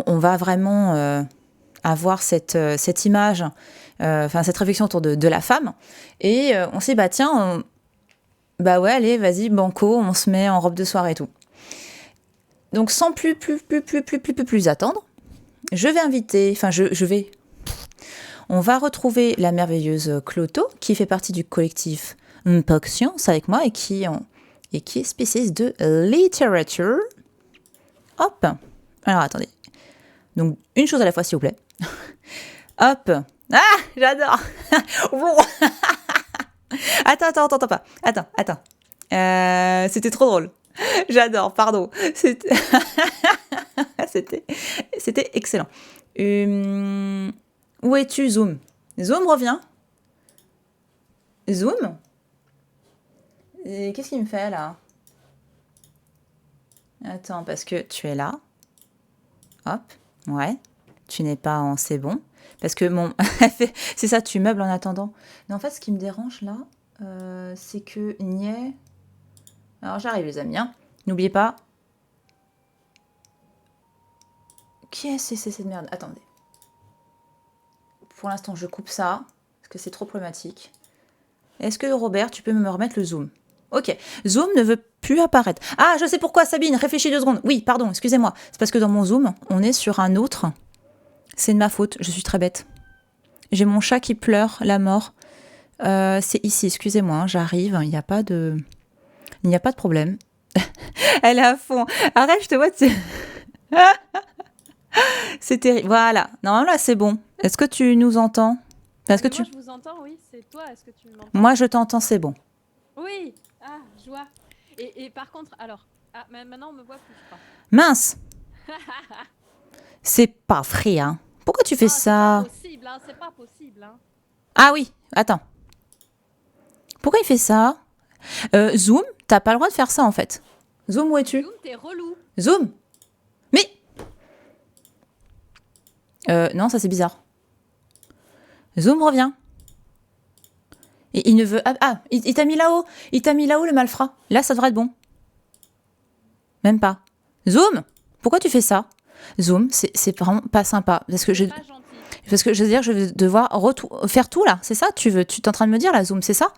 on va vraiment avoir cette image, cette réflexion autour de la femme. Et on s'est dit, bah tiens, bah ouais, allez, vas-y, banco, on se met en robe de soirée et tout. Donc sans plus attendre, je vais inviter, on va retrouver la merveilleuse Cloto, qui fait partie du collectif Unpoc Science avec moi et qui est spécialiste de littérature. Hop. Alors attendez. Donc une chose à la fois, s'il vous plaît. Hop. Ah, j'adore. Attends pas. Attends. C'était trop drôle. J'adore, pardon. C'était excellent. Où es-tu, Zoom? Zoom, reviens. Zoom? Et qu'est-ce qu'il me fait, là? Attends, parce que tu es là. Hop, ouais. Tu n'es pas en c'est bon. Parce que mon... c'est ça, tu meubles en attendant. Mais en fait, ce qui me dérange, là, c'est que Niais... Alors, j'arrive, les amis. Hein. N'oubliez pas... Qui est-ce c'est cette merde? Attendez. Pour l'instant, je coupe ça, parce que c'est trop problématique. Est-ce que, Robert, tu peux me remettre le zoom? Ok. Zoom ne veut plus apparaître. Ah, je sais pourquoi, Sabine. Réfléchis 2 secondes. Oui, pardon, excusez-moi. C'est parce que dans mon zoom, on est sur un autre. C'est de ma faute. Je suis très bête. J'ai mon chat qui pleure la mort. C'est ici, excusez-moi. Hein, j'arrive. Il n'y a pas de problème. Elle est à fond. Arrête, je te vois. C'est terrible. Voilà. Normalement, là, c'est bon. Est-ce que tu nous entends? Moi, je vous entends, oui. C'est toi. Est-ce que tu m'entends? Moi, je t'entends, c'est bon. Oui. Ah, je vois. Et par contre, alors... Ah, maintenant, on me voit plus, je crois. Mince. C'est pas vrai, hein. Pourquoi tu fais ça? C'est pas possible, hein. Ah oui, attends. Pourquoi il fait ça? Zoom, t'as pas le droit de faire ça, en fait. Zoom, où es-tu? Zoom, t'es relou. Zoom. Mais... non, ça c'est bizarre. Zoom, reviens. Et il ne veut... Ah, il t'a mis là-haut. Il t'a mis là-haut, le malfrat. Là, ça devrait être bon. Même pas. Zoom, pourquoi tu fais ça? Zoom, c'est vraiment pas sympa. Parce que je veux dire, je vais devoir faire tout, là. C'est ça? Tu t'es en train de me dire, là, Zoom, c'est ça?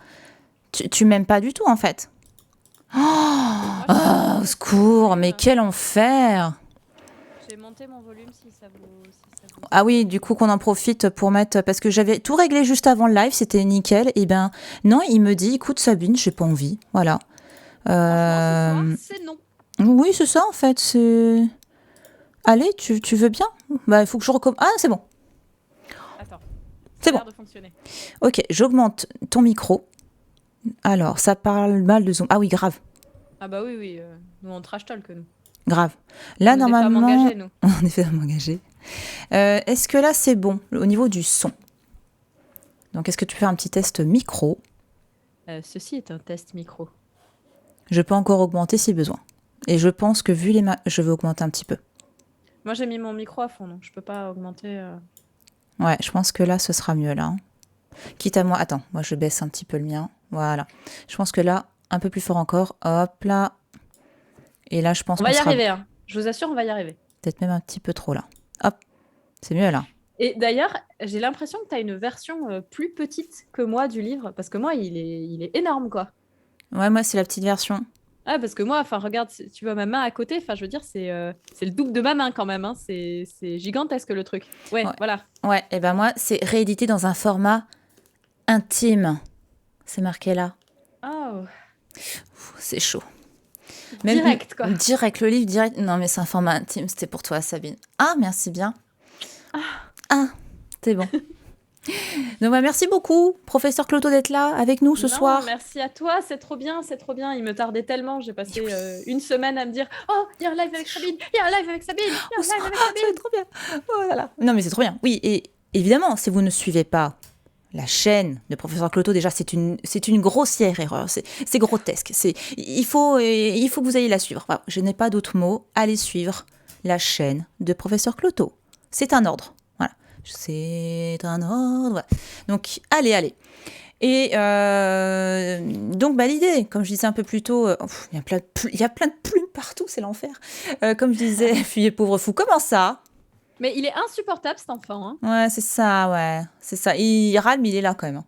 Tu m'aimes pas du tout, en fait. Au secours, mais quel enfer! J'ai monté mon volume si ça vous... Ah oui, du coup qu'on en profite pour mettre... Parce que j'avais tout réglé juste avant le live, c'était nickel. Et ben non, il me dit, écoute Sabine, j'ai pas envie. Voilà. Franchement, ce soir, c'est non. Oui, c'est ça en fait. C'est... Allez, tu veux bien? Bah, il faut que je recommence. Ah, c'est bon. Attends. C'est bon. De fonctionner. Ok, j'augmente ton micro. Alors, ça parle mal de Zoom. Ah oui, grave. Ah bah oui. Nous, on trash talk, nous. Grave. Là, normalement... On est engagés, nous. On est femmes engagées. Est-ce que là, c'est bon au niveau du son? Donc, est-ce que tu fais un petit test micro? Ceci est un test micro. Je peux encore augmenter si besoin. Et je pense que vu je vais augmenter un petit peu. Moi, j'ai mis mon micro à fond, donc je peux pas augmenter. Ouais, je pense que là, ce sera mieux, là. Quitte à moi... Attends, moi, je baisse un petit peu le mien. Voilà. Je pense que là, un peu plus fort encore. Hop, là. Et là, je pense qu'on va y arriver, hein. Je vous assure, on va y arriver. Peut-être même un petit peu trop, là. Hop, c'est mieux, là. Et d'ailleurs, j'ai l'impression que tu as une version plus petite que moi du livre, parce que moi, il est énorme, quoi. Ouais, moi, c'est la petite version. Ah, parce que moi, enfin, regarde, tu vois ma main à côté, enfin, je veux dire, c'est le double de ma main quand même, hein. C'est gigantesque le truc. Ouais, voilà. Ouais, et ben moi, c'est réédité dans un format intime. C'est marqué là. Oh. C'est chaud. Même, direct, quoi. Direct, le livre direct. Non, mais c'est un format intime, c'était pour toi, Sabine. Ah, merci bien. Ah, c'est bon. Donc, bah, merci beaucoup, professeur Cloto, d'être là avec nous ce soir. Merci à toi, c'est trop bien, c'est trop bien. Il me tardait tellement, j'ai passé une semaine à me dire « Oh, il y a un live avec Sabine, il y a un live avec Sabine, il y a un live avec Sabine !» C'est trop bien. Oh là là. Non, mais c'est trop bien. Oui, et évidemment, si vous ne suivez pas la chaîne de professeur Cloto, déjà, c'est une grossière erreur. C'est grotesque. Il faut que vous ayez la suivre. Enfin, je n'ai pas d'autre mot. Allez suivre la chaîne de professeur Cloto. C'est un ordre. Voilà. C'est un ordre. Voilà. Donc, allez. Et donc, bah, l'idée, comme je disais un peu plus tôt, il y a plein de plumes partout, c'est l'enfer. Comme je disais, fuyez pauvre fou. Comment ça? Mais il est insupportable, cet enfant. Hein. Ouais, c'est ça, ouais. C'est ça. Il râle, mais il est là quand même.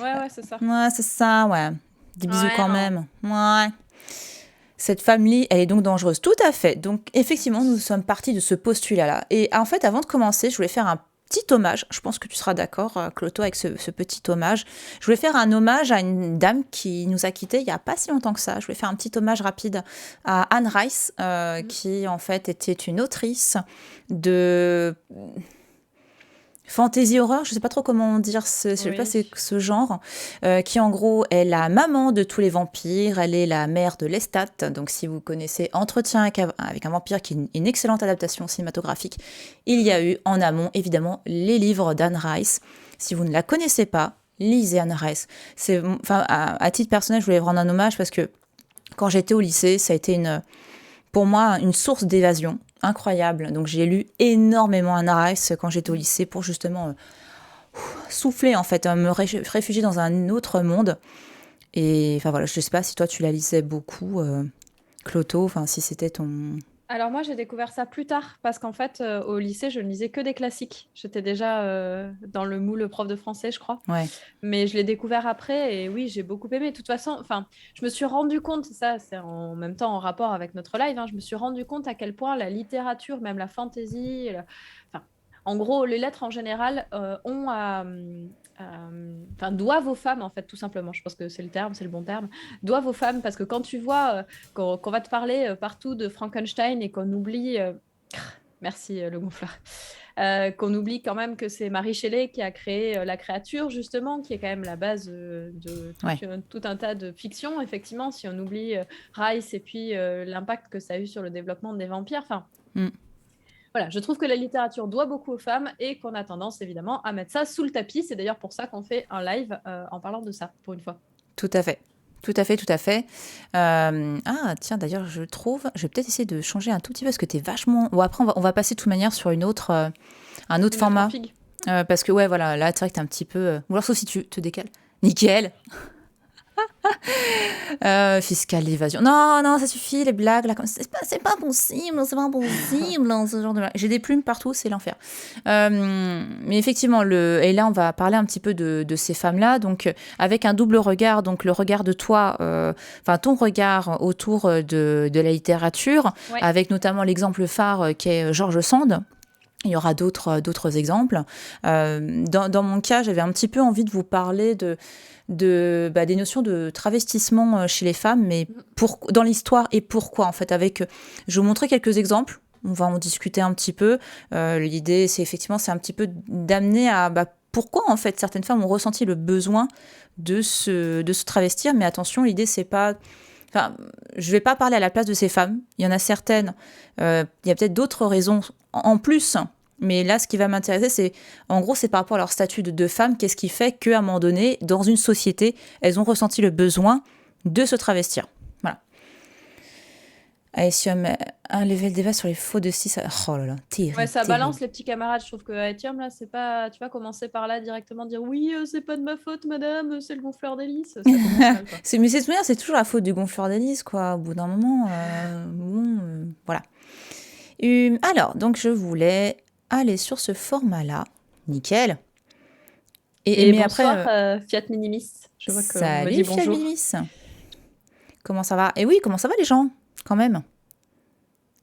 Ouais, c'est ça. Ouais, c'est ça, ouais. Des bisous Ouais, quand non. même. Ouais. Cette famille, elle est donc dangereuse. Tout à fait. Donc, effectivement, nous sommes partis de ce postulat-là. Et en fait, avant de commencer, je voulais faire un petit hommage. Je pense que tu seras d'accord, Cloto, avec ce petit hommage. Je voulais faire un hommage à une dame qui nous a quittés il n'y a pas si longtemps que ça. Je voulais faire un petit hommage rapide à Anne Rice, qui, en fait, était une autrice de fantasy horreur, je sais pas trop comment dire, je sais pas c'est ce genre, qui en gros est la maman de tous les vampires, elle est la mère de Lestat, donc si vous connaissez Entretien avec un vampire, qui est une excellente adaptation cinématographique, il y a eu en amont évidemment les livres d'Anne Rice. Si vous ne la connaissez pas, lisez Anne Rice. Enfin, à titre personnel, je voulais rendre un hommage parce que quand j'étais au lycée, ça a été pour moi une source d'évasion incroyable. Donc j'ai lu énormément Anne Rice quand j'étais au lycée pour justement souffler, en fait, me réfugier dans un autre monde. Et enfin voilà, je sais pas si toi tu la lisais beaucoup, Cloto, enfin si c'était ton... Alors moi, j'ai découvert ça plus tard parce qu'en fait, au lycée, je ne lisais que des classiques. J'étais déjà dans le moule prof de français, je crois. Ouais. Mais je l'ai découvert après et oui, j'ai beaucoup aimé. De toute façon, enfin, je me suis rendu compte, ça c'est en même temps en rapport avec notre live, hein, je me suis rendu compte à quel point la littérature, même la fantasy, enfin, en gros, les lettres en général enfin, doivent aux femmes, en fait, tout simplement. Je pense que c'est le terme, c'est le bon terme. Doivent aux femmes parce que quand tu vois qu'on va te parler partout de Frankenstein et qu'on oublie... merci le gonfleur. Qu'on oublie quand même que c'est Mary Shelley qui a créé la créature, justement, qui est quand même la base de tout un tas de fictions, effectivement, si on oublie Rice et puis l'impact que ça a eu sur le développement des vampires. Enfin, voilà, je trouve que la littérature doit beaucoup aux femmes et qu'on a tendance, évidemment, à mettre ça sous le tapis. C'est d'ailleurs pour ça qu'on fait un live en parlant de ça, pour une fois. Tout à fait. Tout à fait, tout à fait. Ah, tiens, d'ailleurs, je trouve... Je vais peut-être essayer de changer un tout petit peu, parce que t'es vachement... Bon, après, on va passer de toute manière sur un autre format. Parce que, ouais, voilà, là, c'est vrai que t'es un petit peu... Ou alors, sauf si tu te décales. Nickel. Fiscale d'évasion. Non, non, ça suffit, les blagues, là, c'est pas possible, ce genre de blagues. J'ai des plumes partout, c'est l'enfer. Mais effectivement, et là, on va parler un petit peu de ces femmes-là, donc avec un double regard, donc le regard de toi, enfin ton regard autour de la littérature, avec notamment l'exemple phare qui est George Sand. Il y aura d'autres exemples. Dans mon cas, j'avais un petit peu envie de vous parler des notions de travestissement chez les femmes, mais dans l'histoire et pourquoi, en fait. Je vais vous montrer quelques exemples, on va en discuter un petit peu. L'idée, c'est un petit peu d'amener à pourquoi, en fait, certaines femmes ont ressenti le besoin de se travestir, mais attention, l'idée, c'est pas... Enfin, je vais pas parler à la place de ces femmes. Il y en a certaines. Il y a peut-être d'autres raisons en plus. Mais là, ce qui va m'intéresser, c'est par rapport à leur statut de femme. Qu'est-ce qui fait qu'à un moment donné, dans une société, elles ont ressenti le besoin de se travestir. Voilà. Allez, si on met un level d'éva sur les faux de 6, oh là là, terrible. Ouais, ça balance les petits camarades. Je trouve que Etium, là, c'est pas... Tu vas commencer par là directement, dire oui, c'est pas de ma faute, madame, c'est le gonfleur d'hélice. Ça commence mal, quoi. C'est toujours la faute du gonfleur d'hélice, quoi. Au bout d'un moment, voilà. Alors, donc, je voulais aller sur ce format-là. Nickel. Et mais bonsoir, après, Fiat Minimis. Je vois que salut, me dit bonjour. Fiat Minimis. Comment ça va? Et oui, comment ça va les gens? Quand même.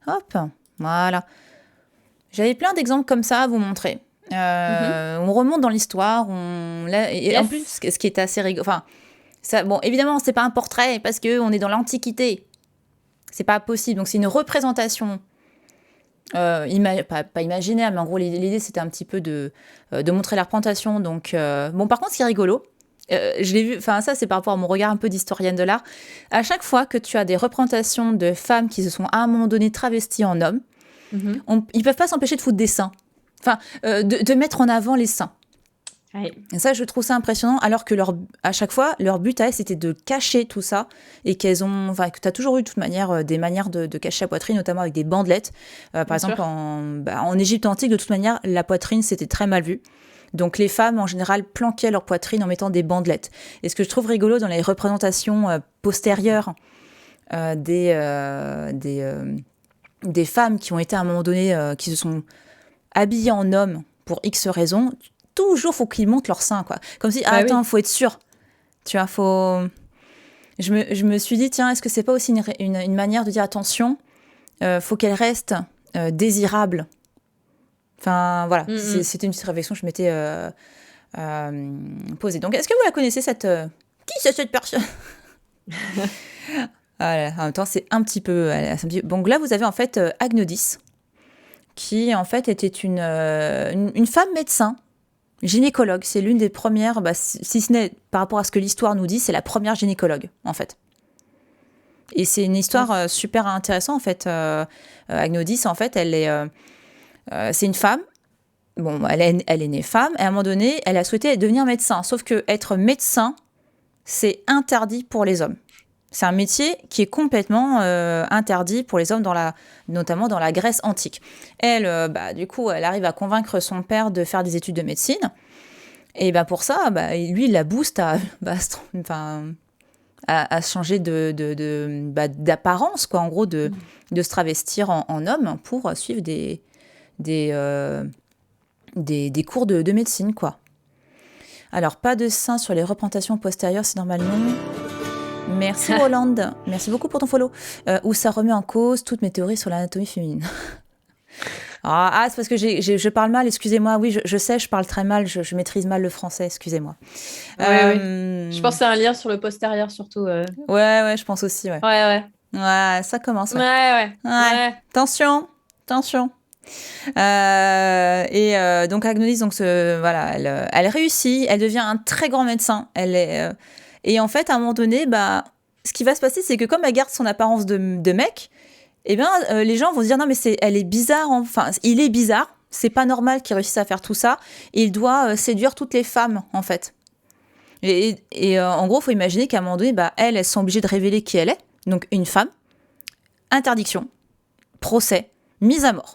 Hop, voilà. J'avais plein d'exemples comme ça à vous montrer. On remonte dans l'histoire. En plus, ce qui est assez rigolo... Enfin, bon, évidemment, c'est pas un portrait parce qu'on est dans l'Antiquité. C'est pas possible. Donc, c'est une représentation... pas imaginaire, mais en gros, l'idée, c'était un petit peu de montrer la représentation. Donc, bon, par contre, ce qui est rigolo... je l'ai vu, enfin ça c'est par rapport à mon regard un peu d'historienne de l'art. À chaque fois que tu as des représentations de femmes qui se sont à un moment donné travesties en hommes, ils peuvent pas s'empêcher de foutre des seins. Enfin, de mettre en avant les seins. Ouais. Et ça, je trouve ça impressionnant, alors que à chaque fois, leur but à elles, c'était de cacher tout ça, et que tu as toujours eu de toute manière des manières de cacher la poitrine, notamment avec des bandelettes. Par exemple, en Égypte antique, de toute manière, la poitrine, c'était très mal vu. Donc les femmes, en général, planquaient leur poitrine en mettant des bandelettes. Et ce que je trouve rigolo dans les représentations postérieures des femmes qui ont été à un moment donné, qui se sont habillés en hommes pour X raisons, toujours faut qu'ils montrent leur sein, quoi. Comme si, oui. faut être sûr. Tu vois, faut... Je me suis dit, tiens, est-ce que c'est pas aussi une manière de dire, attention, faut qu'elle reste désirable. Enfin, voilà, c'était une petite réflexion que je m'étais posée. Donc, est-ce que vous la connaissez, cette... Qui c'est cette personne? Voilà, en même temps, c'est un petit peu... Donc là, vous avez en fait Agnodis, qui en fait était une femme médecin, gynécologue. C'est l'une des premières, si ce n'est par rapport à ce que l'histoire nous dit, c'est la première gynécologue, en fait. Et c'est une histoire super intéressante, en fait. Agnodis, en fait, c'est une femme. Bon, elle est née femme, et à un moment donné, elle a souhaité devenir médecin. Sauf que être médecin, c'est interdit pour les hommes. C'est un métier qui est complètement interdit pour les hommes, notamment dans la Grèce antique. Elle, du coup, elle arrive à convaincre son père de faire des études de médecine. Et pour ça, lui, il la booste à changer d'apparence, quoi, en gros, de se travestir en homme pour suivre des cours de médecine, quoi. Alors, pas de sein sur les représentations postérieures, c'est normalement... Merci Roland, merci beaucoup pour ton follow. Où ça remet en cause toutes mes théories sur l'anatomie féminine. C'est parce que je parle mal, excusez-moi. Oui, je sais, je parle très mal, je maîtrise mal le français, excusez-moi. Oui. Je pense que c'est un lien sur le postérieur surtout. Ouais, je pense aussi, ouais. Ouais, ça commence. Ouais. Attention. Donc Agnodis, elle réussit, elle devient un très grand médecin. Et en fait, à un moment donné, ce qui va se passer, c'est que comme elle garde son apparence de mec, les gens vont se dire non, mais elle est bizarre. Enfin, il est bizarre. C'est pas normal qu'il réussisse à faire tout ça. Il doit séduire toutes les femmes, en fait. Et en gros, il faut imaginer qu'à un moment donné, elles sont obligées de révéler qui elle est. Donc, une femme, interdiction, procès, mise à mort.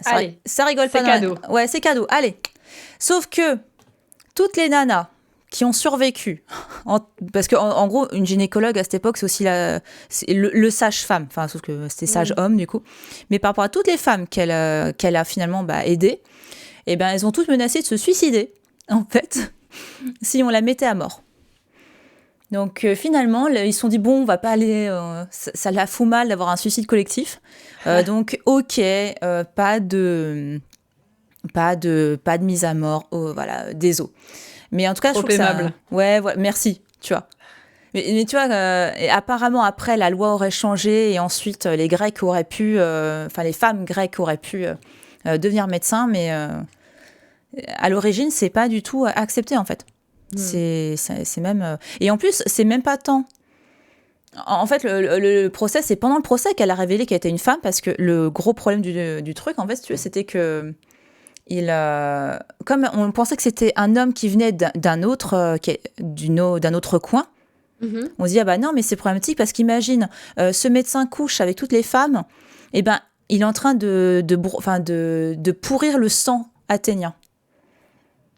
Allez, ça rigole pas. C'est cadeau. Ouais, c'est cadeau. Allez. Sauf que toutes les nanas qui ont survécu, parce qu'en gros, une gynécologue à cette époque, c'est aussi le sage-femme, enfin, sauf que c'était sage-homme du coup, mais par rapport à toutes les femmes qu'elle a finalement aidées, elles ont toutes menacé de se suicider, en fait, si on la mettait à mort. Donc finalement, ils se sont dit, bon, on va pas aller, ça la fout mal d'avoir un suicide collectif, donc ok, pas de mise à mort, voilà, désolé. Mais en tout cas, je trouve que ça... Ouais, merci, tu vois. Mais tu vois, apparemment, après, la loi aurait changé et ensuite, les Grecs auraient pu... les femmes grecques auraient pu devenir médecins, mais à l'origine, c'est pas du tout accepté, en fait. C'est même... Et en plus, c'est même pas tant... En fait, le procès, c'est pendant le procès qu'elle a révélé qu'elle était une femme, parce que le gros problème du truc, en fait, si tu veux, c'était que... comme on pensait que c'était un homme qui venait d'un autre coin, on se dit non, mais c'est problématique parce qu'imagine ce médecin couche avec toutes les femmes, il est en train de pourrir le sang athénien.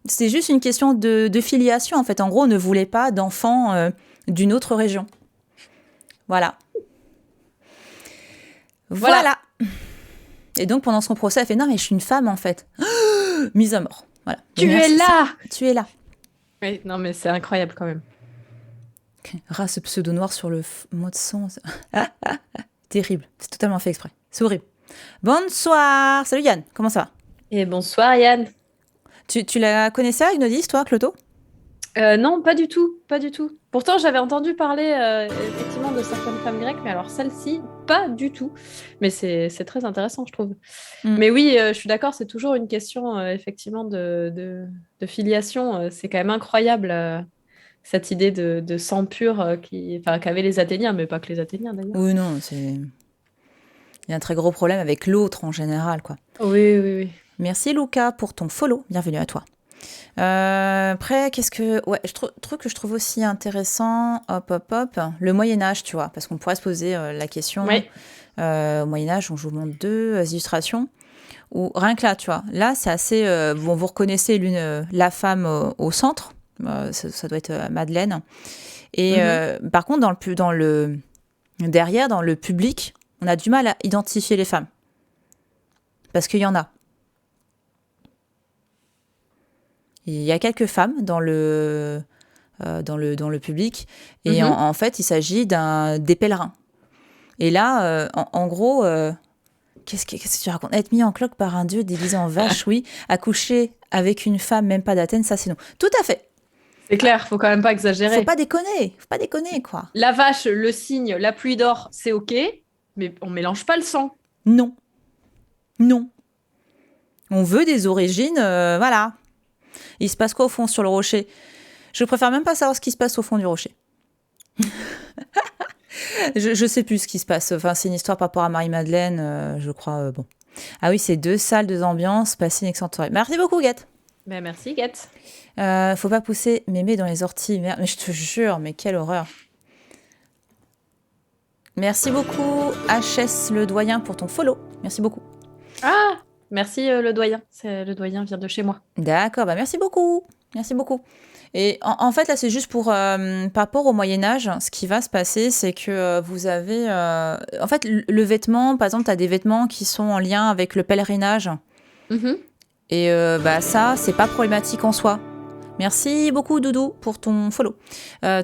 C'est juste une question de filiation, en fait. En gros, on ne voulait pas d'enfants d'une autre région. Voilà. Et donc pendant son procès, elle fait non, mais je suis une femme, en fait. Mise à mort. Voilà. Tu es là. Oui, non, mais c'est incroyable quand même. Ce pseudo noir sur le mot de son. Terrible. C'est totalement fait exprès. C'est horrible. Bonsoir. Salut Yann. Comment ça va? Et bonsoir Yann. Tu la connaissais, Agnodis, toi, Cloto? Non, pas du tout. Pourtant, j'avais entendu parler effectivement de certaines femmes grecques, mais alors celle-ci, pas du tout. Mais c'est très intéressant, je trouve. Mais oui, je suis d'accord, c'est toujours une question effectivement de filiation. C'est quand même incroyable cette idée de sang pur qu'avaient les Athéniens, mais pas que les Athéniens d'ailleurs. Oui, non, il y a un très gros problème avec l'autre en général, quoi. Oui. Merci Luca pour ton follow. Bienvenue à toi. Après, truc que je trouve aussi intéressant, le Moyen-Âge, tu vois, parce qu'on pourrait se poser la question. Oui. Au Moyen-Âge, je vous montre deux illustrations où rien que là, tu vois, là c'est assez. Vous reconnaissez la femme au centre, ça doit être Madeleine. Et par contre, derrière, dans le public, on a du mal à identifier les femmes. parce qu'il y en a. Il y a quelques femmes dans le public, et en fait, il s'agit des pèlerins. Et là, en gros, qu'est-ce que tu racontes? Être mis en cloque par un dieu déguisé en vache, oui. Accoucher avec une femme, même pas d'Athènes, ça c'est non. Tout à fait. C'est clair, faut quand même pas exagérer. Faut pas déconner, quoi. La vache, le cygne, la pluie d'or, c'est ok, mais on mélange pas le sang. Non. On veut des origines, voilà. Il se passe quoi au fond sur le rocher? Je préfère même pas savoir ce qui se passe au fond du rocher. je sais plus ce qui se passe. Enfin, c'est une histoire par rapport à Marie-Madeleine, je crois. Bon. Ah oui, c'est 2 salles, 2 ambiances, passer une excellente soirée. Merci beaucoup, Guette. Ben merci, Guette. Faut pas pousser mémé dans les orties. Merde, mais je te jure, mais quelle horreur. Merci beaucoup, HS le doyen, pour ton follow. Merci beaucoup. Ah, merci le doyen. Le doyen vient de chez moi. D'accord, bah merci beaucoup. Et en fait, là, c'est juste pour, par rapport au Moyen-Âge, ce qui va se passer, c'est que vous avez... en fait, le vêtement, par exemple, tu as des vêtements qui sont en lien avec le pèlerinage. Et ça, c'est pas problématique en soi. Merci beaucoup, Doudou, pour ton follow.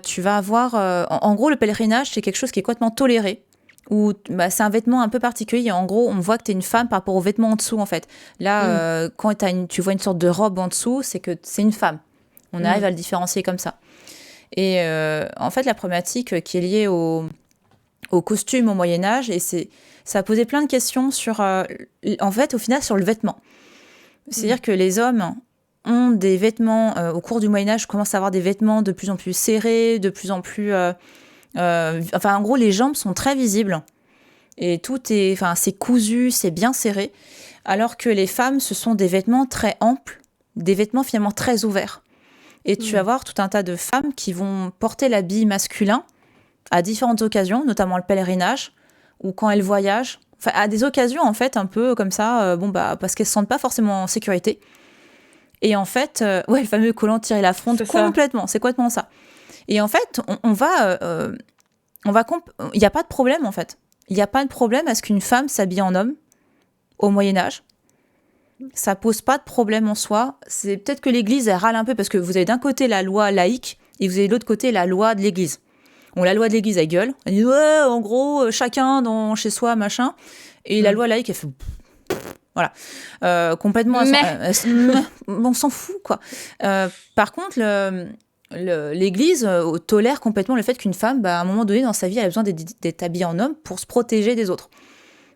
Tu vas avoir... en gros, le pèlerinage, c'est quelque chose qui est complètement toléré. Ou c'est un vêtement un peu particulier. En gros, on voit que tu es une femme par rapport aux vêtements en dessous, en fait. Là, quand tu vois une sorte de robe en dessous, c'est que c'est une femme. On arrive à le différencier comme ça. Et en fait, la problématique qui est liée au costume au Moyen-Âge, et ça a posé plein de questions sur, en fait, au final, sur le vêtement. C'est-à-dire que les hommes ont des vêtements, au cours du Moyen-Âge, commencent à avoir des vêtements de plus en plus serrés, de plus en plus... en gros, les jambes sont très visibles. Et c'est cousu, c'est bien serré. Alors que les femmes, ce sont des vêtements très amples, des vêtements finalement très ouverts. Et tu vas voir tout un tas de femmes qui vont porter l'habit masculin à différentes occasions, notamment le pèlerinage, ou quand elles voyagent. Enfin, à des occasions, en fait, un peu comme ça, parce qu'elles ne se sentent pas forcément en sécurité. Et en fait, le fameux collant tirer la fronde, complètement, c'est complètement ça. Et en fait, il n'y a pas de problème, en fait. Il n'y a pas de problème à ce qu'une femme s'habille en homme au Moyen-Âge. Ça pose pas de problème en soi. C'est peut-être que l'Église, elle râle un peu parce que vous avez d'un côté la loi laïque et vous avez de l'autre côté la loi de l'Église. Bon, la loi de l'Église, elle gueule. Elle dit, ouais, en gros, chacun chez soi, machin. Et la loi laïque, elle fait... Voilà. Complètement... on s'en fout, quoi. Par contre, l'Église tolère complètement le fait qu'une femme, à un moment donné dans sa vie, elle a besoin d'être habillée en homme pour se protéger des autres.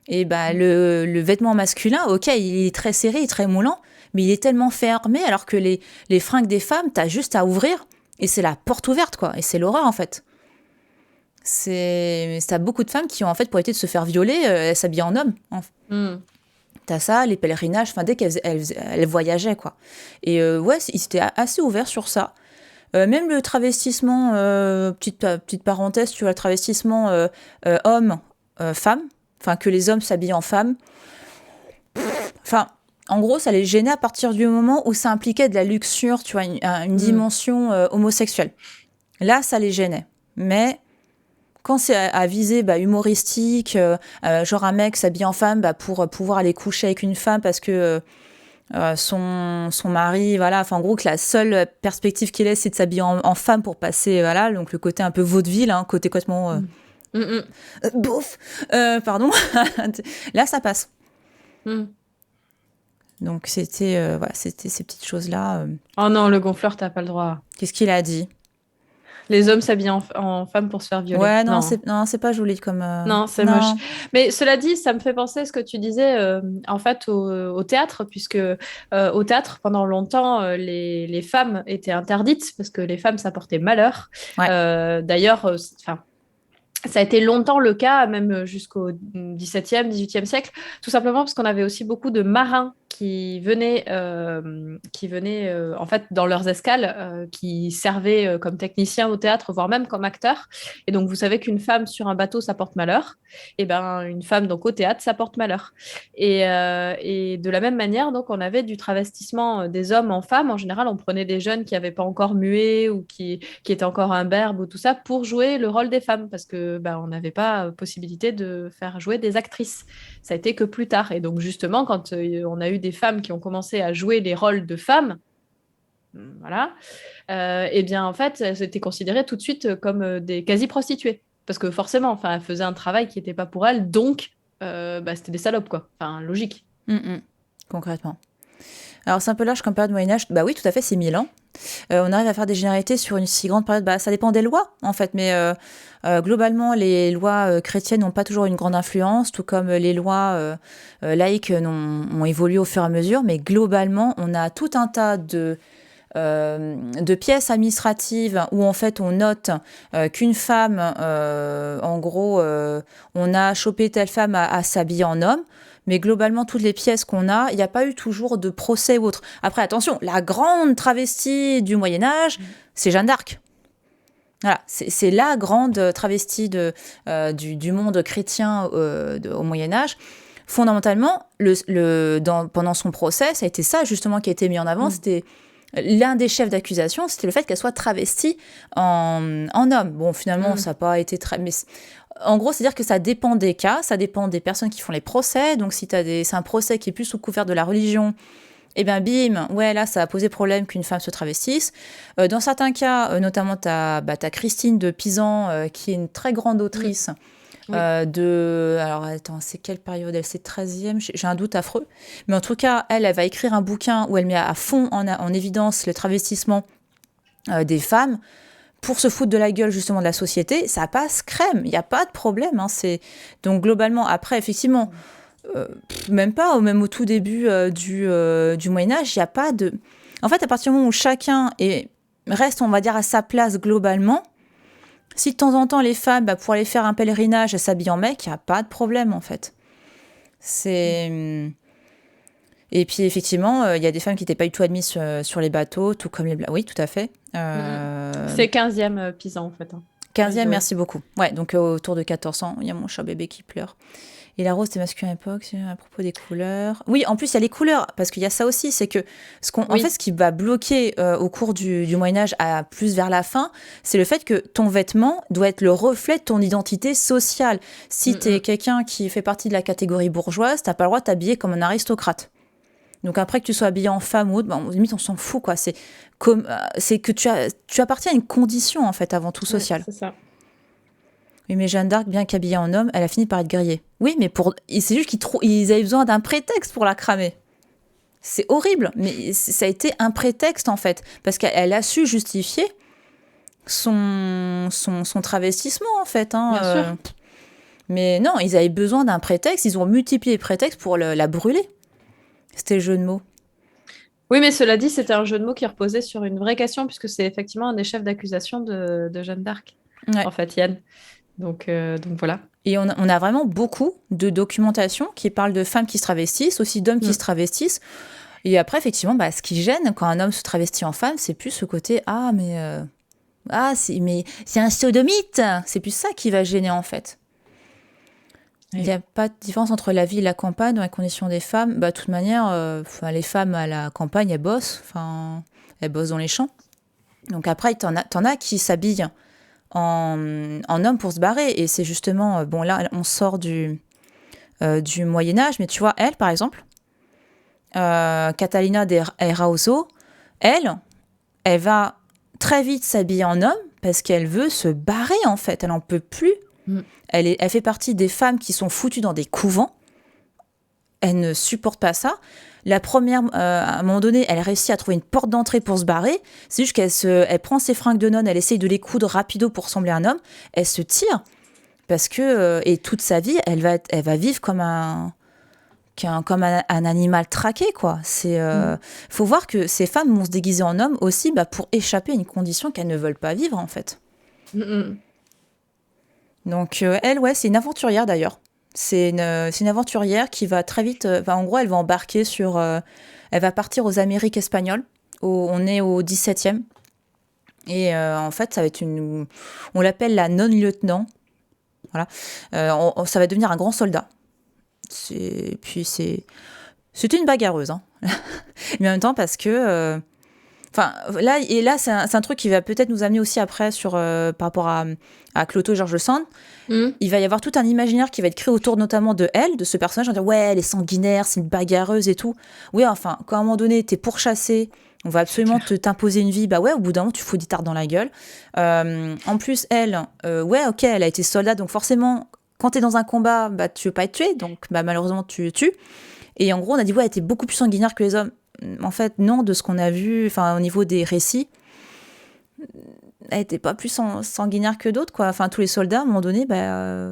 Et le vêtement masculin, ok, il est très serré, il est très moulant, mais il est tellement fermé, alors que les fringues des femmes, t'as juste à ouvrir, et c'est la porte ouverte, quoi. Et c'est l'horreur, en fait. T'as beaucoup de femmes qui ont, en fait, pour éviter de se faire violer, elles s'habillent en homme. T'as ça, les pèlerinages, enfin, dès qu'elles voyageaient, quoi. Et ils étaient assez ouverts sur ça. Même le travestissement, petite parenthèse, tu vois, le travestissement homme-femme, enfin, que les hommes s'habillent en femmes. Enfin, en gros, ça les gênait à partir du moment où ça impliquait de la luxure, tu vois, une dimension homosexuelle. Là, ça les gênait. Mais quand c'est à visée humoristique, genre un mec s'habille en femme pour pouvoir aller coucher avec une femme parce que son mari, voilà, enfin, en gros, que la seule perspective qu'il ait, c'est de s'habiller en femme pour passer, voilà, donc le côté un peu vaudeville, hein, côté complètement... bouf, pardon. Là, ça passe. Donc, c'était ces petites choses-là. Oh non, le gonfleur, t'as pas le droit. Qu'est-ce qu'il a dit? Les hommes s'habillent en femme pour se faire violer. Ouais, non, c'est pas joli comme... Non, c'est moche. Mais cela dit, ça me fait penser à ce que tu disais, en fait, au théâtre, puisque au théâtre, pendant longtemps, les femmes étaient interdites, parce que les femmes, ça portait malheur. Ouais. D'ailleurs, ça a été longtemps le cas, même jusqu'au XVIIe, XVIIIe siècle, tout simplement parce qu'on avait aussi beaucoup de marins qui venaient en fait dans leurs escales, qui servaient comme techniciens au théâtre, voire même comme acteurs. Et donc, vous savez qu'une femme sur un bateau, ça porte malheur. Et ben, une femme donc au théâtre, ça porte malheur. Et de la même manière, donc, on avait du travestissement des hommes en femmes. En général, on prenait des jeunes qui n'avaient pas encore mué ou qui étaient encore imberbes ou tout ça pour jouer le rôle des femmes parce que ben, on n'avait pas possibilité de faire jouer des actrices. Ça a été que plus tard. Et donc, justement, quand on a eu des femmes qui ont commencé à jouer les rôles de femmes, voilà, et bien, en fait, elles étaient considérées tout de suite comme des quasi-prostituées. Parce que forcément, enfin, elles faisaient un travail qui n'était pas pour elles, donc bah, c'était des salopes, quoi. Enfin, logique. Concrètement. Alors, c'est un peu large comme période Moyen-Âge. Bah oui, tout à fait, c'est 1000 ans. On arrive à faire des généralités sur une si grande période. Bah, ça dépend des lois, en fait. Mais globalement, les lois chrétiennes n'ont pas toujours une grande influence, tout comme les lois laïques ont évolué au fur et à mesure. Mais globalement, on a tout un tas de pièces administratives où en fait on note qu'une femme, en gros, on a chopé telle femme à s'habiller en homme. Mais globalement, toutes les pièces qu'on a, il n'y a pas eu toujours de procès ou autre. Après, attention, la grande travestie du Moyen-Âge, c'est Jeanne d'Arc. Voilà, c'est la grande travestie du monde chrétien au Moyen-Âge. Fondamentalement, pendant son procès, ça a été ça justement qui a été mis en avant. C'était l'un des chefs d'accusation, c'était le fait qu'elle soit travestie en homme. Bon, finalement, ça n'a pas été très... Mais en gros, c'est-à-dire que ça dépend des cas, ça dépend des personnes qui font les procès. Donc, si c'est un procès qui est plus sous couvert de la religion, eh bien, bim, ouais, là, ça a posé problème qu'une femme se travestisse. Dans certains cas, notamment, t'as Christine de Pisan, qui est une très grande autrice alors, attends, c'est quelle période? Elle, c'est 13e, j'ai un doute affreux. Mais en tout cas, elle va écrire un bouquin où elle met à fond en évidence le travestissement des femmes pour se foutre de la gueule, justement, de la société. Ça passe crème, il n'y a pas de problème. Hein, donc, globalement, après, effectivement... même au tout début du Moyen-Âge, il n'y a pas de... En fait, à partir du moment où chacun reste, on va dire, à sa place globalement, si de temps en temps, les femmes, pour aller faire un pèlerinage, elles s'habillent en mec, il n'y a pas de problème, en fait. Et puis, effectivement, il y a des femmes qui n'étaient pas du tout admises sur les bateaux, tout comme les... Oui, tout à fait. C'est 15e Pisan, en fait. 15e, merci beaucoup. Ouais, donc autour de 1400, il y a mon chat bébé qui pleure. Et la rose, c'est masculin à l'époque, à propos des couleurs. Oui, en plus, il y a les couleurs, parce qu'il y a ça aussi, c'est que en fait, ce qui va bloquer au cours du Moyen-Âge, plus vers la fin, c'est le fait que ton vêtement doit être le reflet de ton identité sociale. Si tu es quelqu'un qui fait partie de la catégorie bourgeoise, tu n'as pas le droit de t'habiller comme un aristocrate. Donc après que tu sois habillé en femme ou autre, limite, on s'en fout, quoi. C'est que tu appartiens à une condition, en fait, avant tout sociale. C'est ça. Oui, mais Jeanne d'Arc, bien qu'habillée en homme, elle a fini par être grillée. Oui, mais c'est juste qu'ils avaient besoin d'un prétexte pour la cramer. C'est horrible, mais ça a été un prétexte, en fait, parce qu'elle a su justifier son travestissement, en fait. Hein, bien sûr. Mais non, ils avaient besoin d'un prétexte, ils ont multiplié les prétextes pour la brûler. C'était le jeu de mots. Oui, mais cela dit, c'était un jeu de mots qui reposait sur une vraie question, puisque c'est effectivement un des chefs d'accusation de Jeanne d'Arc, en fait, Yann. Donc voilà. Et on a vraiment beaucoup de documentation qui parlent de femmes qui se travestissent, aussi d'hommes qui se travestissent. Et après, effectivement, ce qui gêne quand un homme se travestit en femme, c'est plus ce côté mais c'est un sodomite. C'est plus ça qui va gêner, en fait. Il n'y a pas de différence entre la ville et la campagne dans les conditions des femmes. De toute manière, les femmes à la campagne, elles bossent. Elles bossent dans les champs. Donc après, t'en as qui s'habillent en homme pour se barrer. Et c'est justement... là, on sort du Moyen-Âge. Mais tu vois, elle, par exemple, Catalina de Erauso, elle va très vite s'habiller en homme parce qu'elle veut se barrer, en fait. Elle n'en peut plus. Elle fait partie des femmes qui sont foutues dans des couvents. Elle ne supporte pas ça. La première, à un moment donné, elle réussit à trouver une porte d'entrée pour se barrer. C'est juste qu'elle prend ses fringues de nonne, elle essaye de les coudre rapido pour ressembler à un homme. Elle se tire parce que et toute sa vie, elle va vivre comme un animal traqué, quoi. Faut voir que ces femmes vont se déguiser en homme aussi, pour échapper à une condition qu'elles ne veulent pas vivre, en fait. Donc elle, c'est une aventurière d'ailleurs. C'est une aventurière qui va très vite. En gros, elle va embarquer sur. Elle va partir aux Amériques espagnoles. On est au 17e. Et en fait, ça va être une. On l'appelle la non-lieutenant. Voilà. Ça va devenir un grand soldat. Puis c'était une bagarreuse. Hein. Mais en même temps, parce que. Enfin, là, c'est un truc qui va peut-être nous amener aussi après par rapport à Cloto et George Sand. Il va y avoir tout un imaginaire qui va être créé autour notamment de elle, de ce personnage, en disant ouais, elle est sanguinaire, c'est une bagarreuse et tout. Oui, enfin, quand à un moment donné, t'es pourchassé, on va absolument t'imposer une vie, bah ouais, au bout d'un moment, tu fous des tartes dans la gueule. En plus, elle, ouais, ok, elle a été soldat, donc forcément, quand t'es dans un combat, bah tu veux pas être tué, donc bah malheureusement, tu tues. Et en gros, on a dit ouais, elle était beaucoup plus sanguinaire que les hommes. En fait, non, de ce qu'on a vu, enfin, au niveau des récits, elle était pas plus sanguinaire que d'autres, quoi. Enfin, tous les soldats, à un moment donné, Bah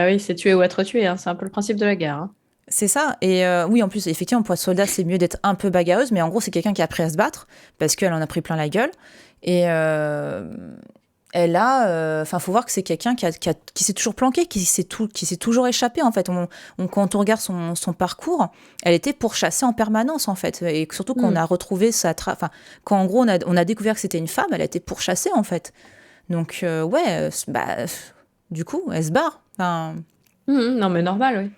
oui, c'est tuer ou être tué, hein. C'est un peu le principe de la guerre. Hein. c'est ça. Et oui, en plus, effectivement, pour être soldat, c'est mieux d'être un peu bagarreuse, mais en gros, c'est quelqu'un qui a appris à se battre, parce qu'elle en a pris plein la gueule. Et elle a... Enfin, faut voir que c'est quelqu'un qui s'est toujours planqué, qui s'est toujours échappé, en fait. Quand on regarde son parcours, elle était pourchassée en permanence, en fait. Et surtout, quand on a retrouvé sa trace... Enfin, quand, en gros, on a découvert que c'était une femme, elle a été pourchassée, en fait. Donc, ouais, du coup, elle se barre. Enfin... Non, mais normal, oui.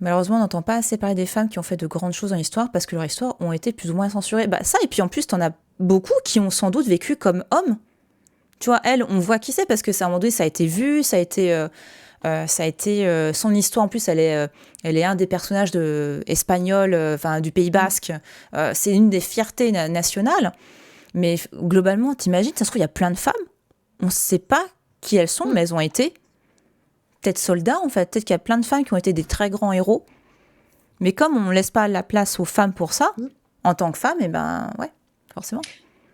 Malheureusement, on n'entend pas assez parler des femmes qui ont fait de grandes choses dans l'histoire parce que leurs histoires ont été plus ou moins censurées. Ça, et puis en plus, t'en as beaucoup qui ont sans doute vécu comme hommes. Tu vois, elle, on voit qui c'est parce que à un moment donné, ça a été vu, ça a été son histoire. En plus, elle est un des personnages espagnols, du Pays Basque. C'est une des fiertés nationales. Mais globalement, t'imagines, ça se trouve, il y a plein de femmes. On ne sait pas qui elles sont, mais elles ont été peut-être soldats, en fait. Peut-être qu'il y a plein de femmes qui ont été des très grands héros. Mais comme on ne laisse pas la place aux femmes pour ça, en tant que femme, ouais, forcément.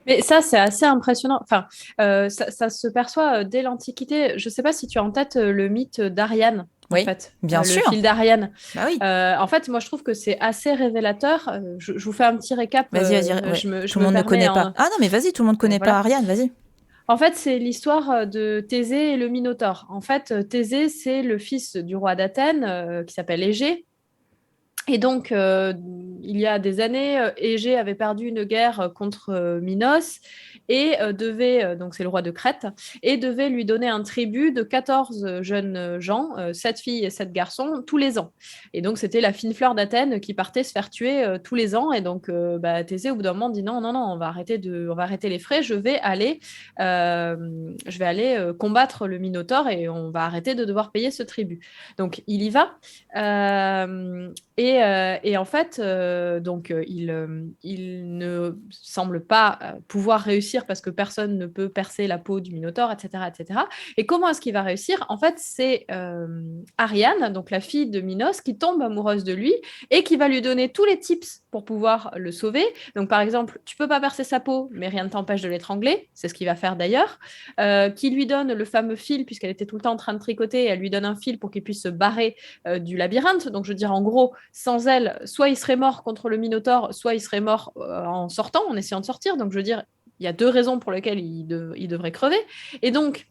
Mais ça, c'est assez impressionnant. Enfin, ça se perçoit dès l'Antiquité. Je ne sais pas si tu as en tête le mythe d'Ariane. Oui, en fait, bien sûr. Le fil d'Ariane. Bah oui. En fait, moi, je trouve que c'est assez révélateur. Je vous fais un petit récap. Vas-y. Ouais. Tout le monde ne connaît pas. Ah non, mais vas-y, tout le monde ne connaît pas Ariane, vas-y. En fait, c'est l'histoire de Thésée et le Minotaure. En fait, Thésée, c'est le fils du roi d'Athènes qui s'appelle Égée. Et donc, il y a des années, Égée avait perdu une guerre contre Minos et donc c'est le roi de Crète, et devait lui donner un tribut de 14 jeunes gens, 7 filles et 7 garçons, tous les ans. Et donc, c'était la fine fleur d'Athènes qui partait se faire tuer tous les ans. Et donc, Thésée, au bout d'un moment, dit non, on va arrêter les frais, je vais aller combattre le Minotaure et on va arrêter de devoir payer ce tribut. Donc, il y va. Et en fait, il ne semble pas pouvoir réussir parce que personne ne peut percer la peau du Minotaure, etc., etc. Et comment est-ce qu'il va réussir? En fait, c'est Ariane, donc la fille de Minos, qui tombe amoureuse de lui et qui va lui donner tous les tips pour pouvoir le sauver. Donc, par exemple, tu peux pas percer sa peau, mais rien ne t'empêche de l'étrangler. C'est ce qu'il va faire d'ailleurs. Qui lui donne le fameux fil, puisqu'elle était tout le temps en train de tricoter, elle lui donne un fil pour qu'il puisse se barrer du labyrinthe. Donc, je veux dire, en gros, sans elle, soit il serait mort contre le Minotaure, soit il serait mort en sortant, en essayant de sortir. Donc, je veux dire, il y a 2 raisons pour lesquelles il devrait crever. Et donc,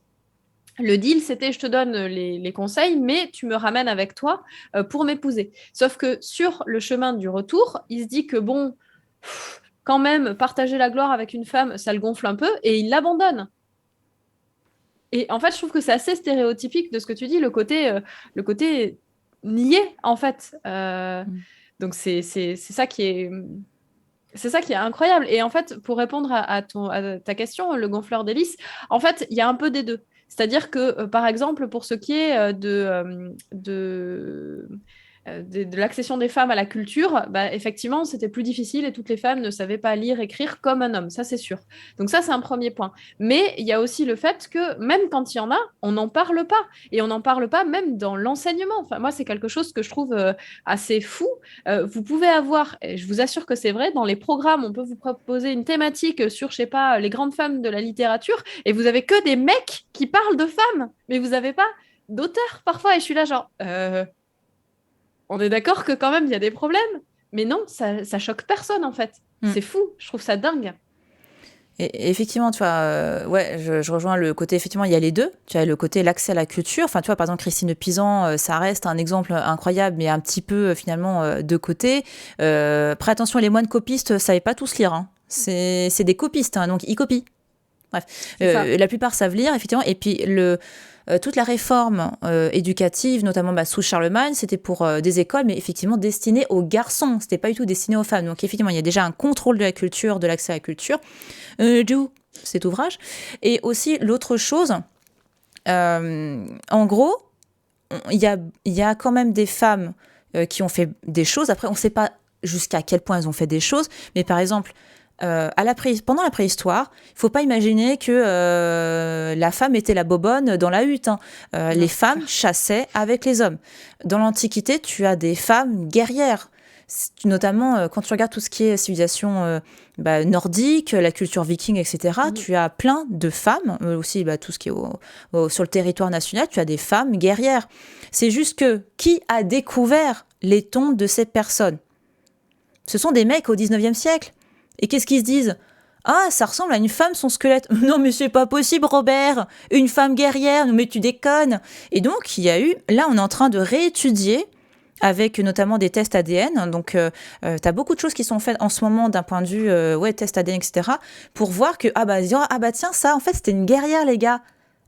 le deal, c'était je te donne les conseils, mais tu me ramènes avec toi pour m'épouser. Sauf que sur le chemin du retour, il se dit que bon, quand même, partager la gloire avec une femme, ça le gonfle un peu, et il l'abandonne. Et en fait, je trouve que c'est assez stéréotypique de ce que tu dis, le côté nié, en fait. Donc, c'est ça qui est... C'est ça qui est incroyable. Et en fait, pour répondre à ta question, le gonfleur d'hélice, en fait, il y a un peu des deux. C'est-à-dire que, par exemple, pour ce qui est de l'accession des femmes à la culture, effectivement, c'était plus difficile et toutes les femmes ne savaient pas lire, écrire comme un homme, ça c'est sûr. Donc ça, c'est un premier point. Mais il y a aussi le fait que même quand il y en a, on n'en parle pas. Et on n'en parle pas même dans l'enseignement. Enfin, moi, c'est quelque chose que je trouve assez fou. Vous pouvez avoir, et je vous assure que c'est vrai, dans les programmes, on peut vous proposer une thématique sur, je sais pas, les grandes femmes de la littérature, et vous avez que des mecs qui parlent de femmes, mais vous n'avez pas d'auteurs parfois. Et je suis là genre... on est d'accord que quand même, il y a des problèmes. Mais non, ça choque personne, en fait. C'est fou. Je trouve ça dingue. Et effectivement, tu vois, ouais, je rejoins le côté, effectivement, il y a les deux. Tu as le côté l'accès à la culture. Enfin, tu vois, par exemple, Christine de Pisan, ça reste un exemple incroyable, mais un petit peu, finalement, de côté. Après, attention, les moines copistes ne savaient pas tous lire. Hein. C'est des copistes, hein, donc ils copient. Bref, la plupart savent lire, effectivement. Et puis, toute la réforme éducative, notamment sous Charlemagne, c'était pour des écoles, mais effectivement destinées aux garçons. C'était pas du tout destiné aux femmes. Donc, effectivement, il y a déjà un contrôle de la culture, de l'accès à la culture. D'où cet ouvrage. Et aussi, l'autre chose, en gros, il y a quand même des femmes qui ont fait des choses. Après, on ne sait pas jusqu'à quel point elles ont fait des choses. Mais par exemple, pendant la préhistoire, il ne faut pas imaginer que la femme était la bobonne dans la hutte. Hein. Les femmes chassaient avec les hommes. Dans l'Antiquité, tu as des femmes guerrières. Notamment, quand tu regardes tout ce qui est civilisation nordique, la culture viking, etc., tu as plein de femmes, aussi tout ce qui est sur le territoire national, tu as des femmes guerrières. C'est juste que qui a découvert les tombes de ces personnes ? Ce sont des mecs au 19e siècle. Et qu'est-ce qu'ils se disent ? Ah, ça ressemble à une femme, son squelette. Non, mais c'est pas possible, Robert. Une femme guerrière, mais tu déconnes. Et donc, il y a eu... Là, on est en train de réétudier avec notamment des tests ADN. Donc, tu as beaucoup de choses qui sont faites en ce moment d'un point de vue test ADN, etc. pour voir que, tiens, ça, en fait, c'était une guerrière, les gars.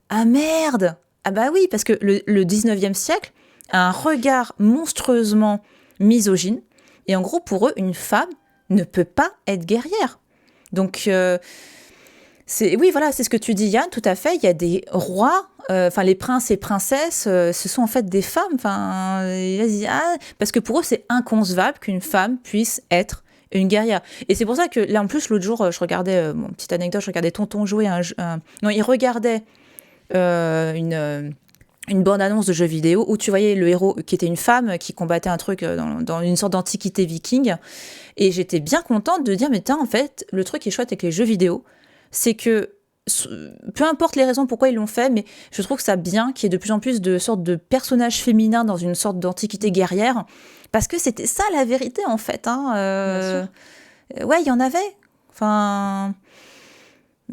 Ah, merde. Ah bah oui, parce que le 19e siècle a un regard monstrueusement misogyne. Et en gros, pour eux, une femme ne peut pas être guerrière. Donc, c'est ce que tu dis, Yann, tout à fait. Il y a des rois, les princes et princesses, ce sont en fait des femmes. Parce que pour eux, c'est inconcevable qu'une femme puisse être une guerrière. Et c'est pour ça que, là, en plus, l'autre jour, je regardais, petite anecdote, je regardais Tonton jouer il regardait une bande-annonce de jeu vidéo où tu voyais le héros qui était une femme qui combattait un truc dans une sorte d'antiquité viking. Et j'étais bien contente de dire, mais en fait, le truc qui est chouette avec les jeux vidéo, c'est que, peu importe les raisons pourquoi ils l'ont fait, mais je trouve que ça bien qu'il y ait de plus en plus de sortes de personnages féminins dans une sorte d'antiquité guerrière, parce que c'était ça la vérité, en fait. Hein. Bien sûr. Ouais, il y en avait. Enfin...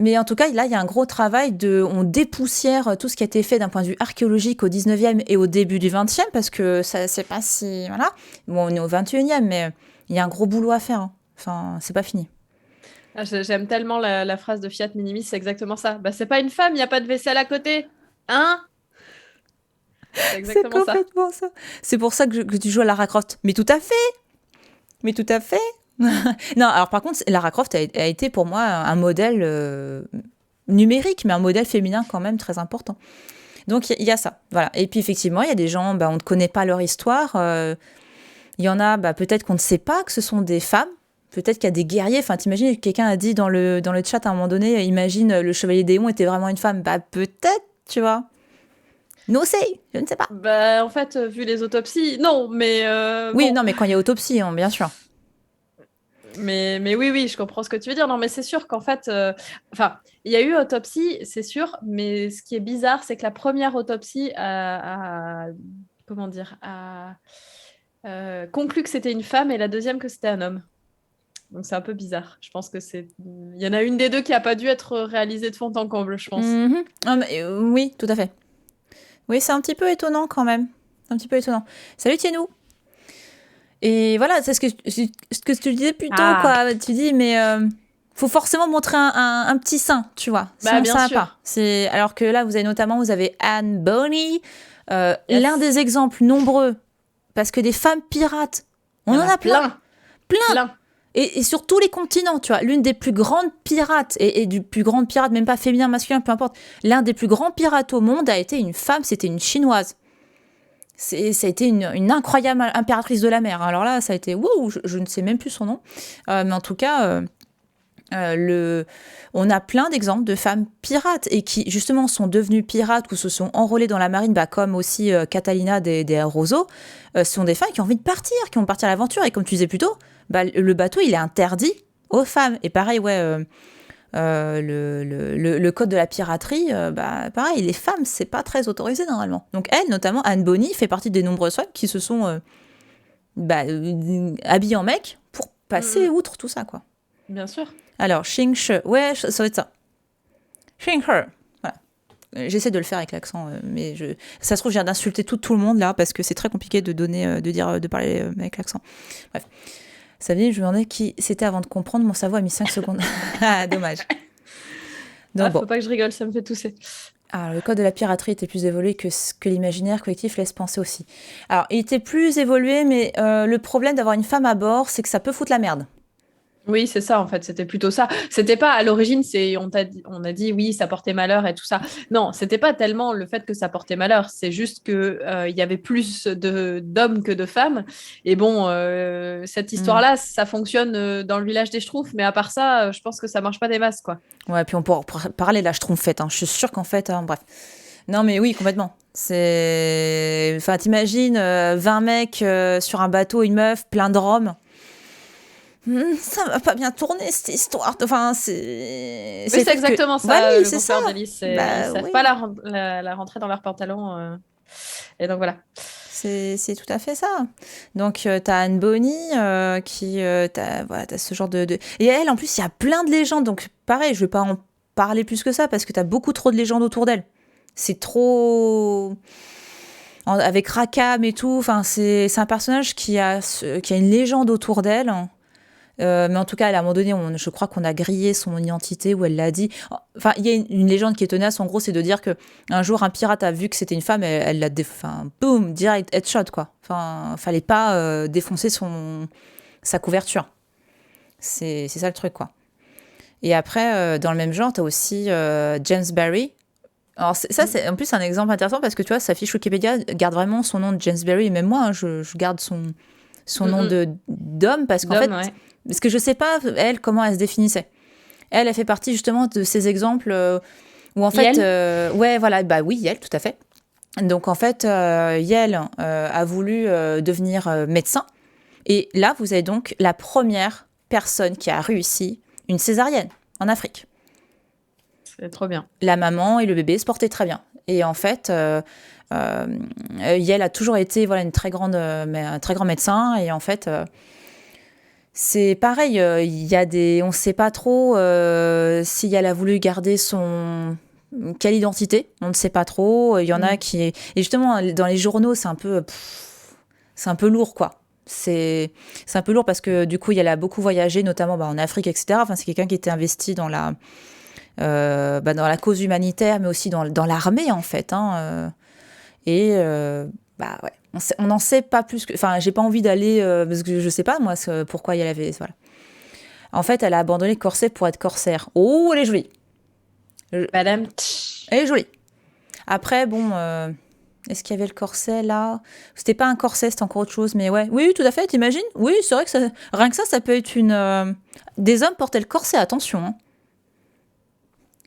Mais en tout cas, là, il y a un gros travail on dépoussière tout ce qui a été fait d'un point de vue archéologique au 19e et au début du 20e, parce que ça, c'est pas si... Voilà. Bon, on est au 21e, mais il y a un gros boulot à faire. Hein. Enfin, c'est pas fini. Ah, j'aime tellement la phrase de Fiat Minimis, c'est exactement ça. C'est pas une femme, il n'y a pas de vaisselle à côté. Hein ? C'est exactement c'est complètement ça. C'est pour ça que tu joues à Lara Croft. Mais tout à fait. Non, alors par contre, Lara Croft a été pour moi un modèle numérique, mais un modèle féminin quand même très important. Donc il y a ça, voilà. Et puis effectivement, il y a des gens, on ne connaît pas leur histoire. Il y en a, peut-être qu'on ne sait pas que ce sont des femmes. Peut-être qu'il y a des guerriers. Enfin, t'imagines, quelqu'un a dit dans le chat à un moment donné, imagine le chevalier Déon était vraiment une femme. Peut-être, tu vois. No say, je ne sais pas. En fait, vu les autopsies, non, mais... oui, non, mais quand il y a autopsie, hein, bien sûr. Mais oui, je comprends ce que tu veux dire. Non, mais c'est sûr qu'en fait, il y a eu autopsie, c'est sûr, mais ce qui est bizarre, c'est que la première autopsie a conclu que c'était une femme et la deuxième que c'était un homme. Donc c'est un peu bizarre. Je pense que il y en a une des deux qui n'a pas dû être réalisée de fond en comble, je pense. Oui, tout à fait. Oui, c'est un petit peu étonnant quand même. Un petit peu étonnant. Salut Tienou. Et voilà, c'est ce que tu disais plus tôt, quoi. Tu dis, mais faut forcément montrer un petit sein, tu vois. Sinon, bien ça sûr. va pas. Alors que là, vous avez Anne Bonny, l'un des exemples nombreux, parce que des femmes pirates, on en a plein. Et sur tous les continents, tu vois, l'une des plus grandes pirates, et du plus grand pirate, même pas féminin, masculin, peu importe, l'un des plus grands pirates au monde a été une femme, c'était une chinoise. Ça a été une incroyable impératrice de la mer. Alors là, ça a été... Wow, je ne sais même plus son nom. Mais en tout cas, on a plein d'exemples de femmes pirates et qui, justement, sont devenues pirates ou se sont enrôlées dans la marine, comme aussi Catalina des Roseaux. Ce sont des femmes qui ont envie de partir, qui vont partir à l'aventure. Et comme tu disais plus tôt, le bateau, il est interdit aux femmes. Et pareil, le code de la piraterie, pareil, les femmes, c'est pas très autorisé normalement. Donc elle, notamment Anne Bonny, fait partie des nombreuses femmes qui se sont habillées en mec pour passer outre tout ça, quoi. Bien sûr. Alors, Xingshi, ouais, ça va être ça. Xingshi, voilà. J'essaie de le faire avec l'accent, mais ça se trouve, je viens d'insulter tout le monde là, parce que c'est très compliqué de parler avec l'accent. Bref. Savez, je me demandais qui c'était avant de comprendre, mon cerveau a mis 5 secondes. Ah, dommage. Donc, faut pas que je rigole, ça me fait tousser. Alors, le code de la piraterie était plus évolué que ce que l'imaginaire collectif laisse penser aussi. Alors, il était plus évolué, mais le problème d'avoir une femme à bord, c'est que ça peut foutre la merde. Oui, c'est ça, en fait, c'était plutôt ça. C'était pas, à l'origine, on a dit, oui, ça portait malheur et tout ça. Non, c'était pas tellement le fait que ça portait malheur, c'est juste que il y avait plus d'hommes que de femmes. Et bon, cette histoire-là, ça fonctionne dans le village des Schtroumpfs, mais à part ça, je pense que ça marche pas des masses, quoi. Ouais, puis on pourra parler de la Schtroumpfette, hein. Je suis sûre qu'en fait, bref. Non, mais oui, complètement. Enfin, t'imagines 20 mecs sur un bateau, une meuf, plein de roms. Ça va pas bien tourner cette histoire. Enfin, c'est exactement ça. Bah, oui, le c'est ça. d'Alice, ils savent pas la rentrer dans leurs pantalons. Et donc voilà. C'est tout à fait ça. Donc, t'as Anne Bonny t'as ce genre de... Et elle, en plus, il y a plein de légendes. Donc, pareil, je vais pas en parler plus que ça parce que t'as beaucoup trop de légendes autour d'elle. C'est trop... Avec Rakam et tout, enfin, c'est un personnage qui a une légende autour d'elle. Mais en tout cas, à un moment donné, je crois qu'on a grillé son identité, où elle l'a dit. Enfin, il y a une légende qui est tenace, en gros, c'est de dire qu'un jour, un pirate a vu que c'était une femme, et elle l'a boum, direct headshot, quoi. Enfin, fallait pas défoncer sa couverture. C'est ça le truc, quoi. Et après, dans le même genre, t'as aussi James Barry. Alors ça, c'est en plus un exemple intéressant parce que tu vois, sa fiche Wikipédia garde vraiment son nom de James Barry, et même moi, hein, je garde son nom d'homme parce qu'en fait, ouais. Parce que je sais pas, elle, comment elle se définissait. Elle fait partie justement de ces exemples où en fait... ouais, voilà, bah oui, Yel, tout à fait. Donc en fait, Yel a voulu devenir médecin. Et là, vous avez donc la première personne qui a réussi une césarienne en Afrique. C'est trop bien. La maman et le bébé se portaient très bien. Et en fait... Yel a toujours été un très grand médecin. Et en fait... c'est pareil, on ne sait pas trop si elle a voulu garder quelle identité, on ne sait pas trop. Il y en a qui... Et justement, dans les journaux, c'est un peu lourd, quoi. C'est un peu lourd parce que du coup, elle a beaucoup voyagé, notamment en Afrique, etc. Enfin, c'est quelqu'un qui était investi dans la cause humanitaire, mais aussi dans l'armée, en fait. Hein, ouais. On n'en sait pas plus que... Enfin, j'ai pas envie d'aller... parce que je sais pas, moi, pourquoi elle avait... Voilà. En fait, elle a abandonné le corset pour être corsaire. Oh, elle est jolie. Madame... Elle est jolie. Après, bon... est-ce qu'il y avait le corset, là? C'était pas un corset, c'était encore autre chose, mais ouais. Oui, tout à fait, t'imagines? Oui, c'est vrai que rien que ça peut être une... Des hommes portaient le corset, attention. Hein.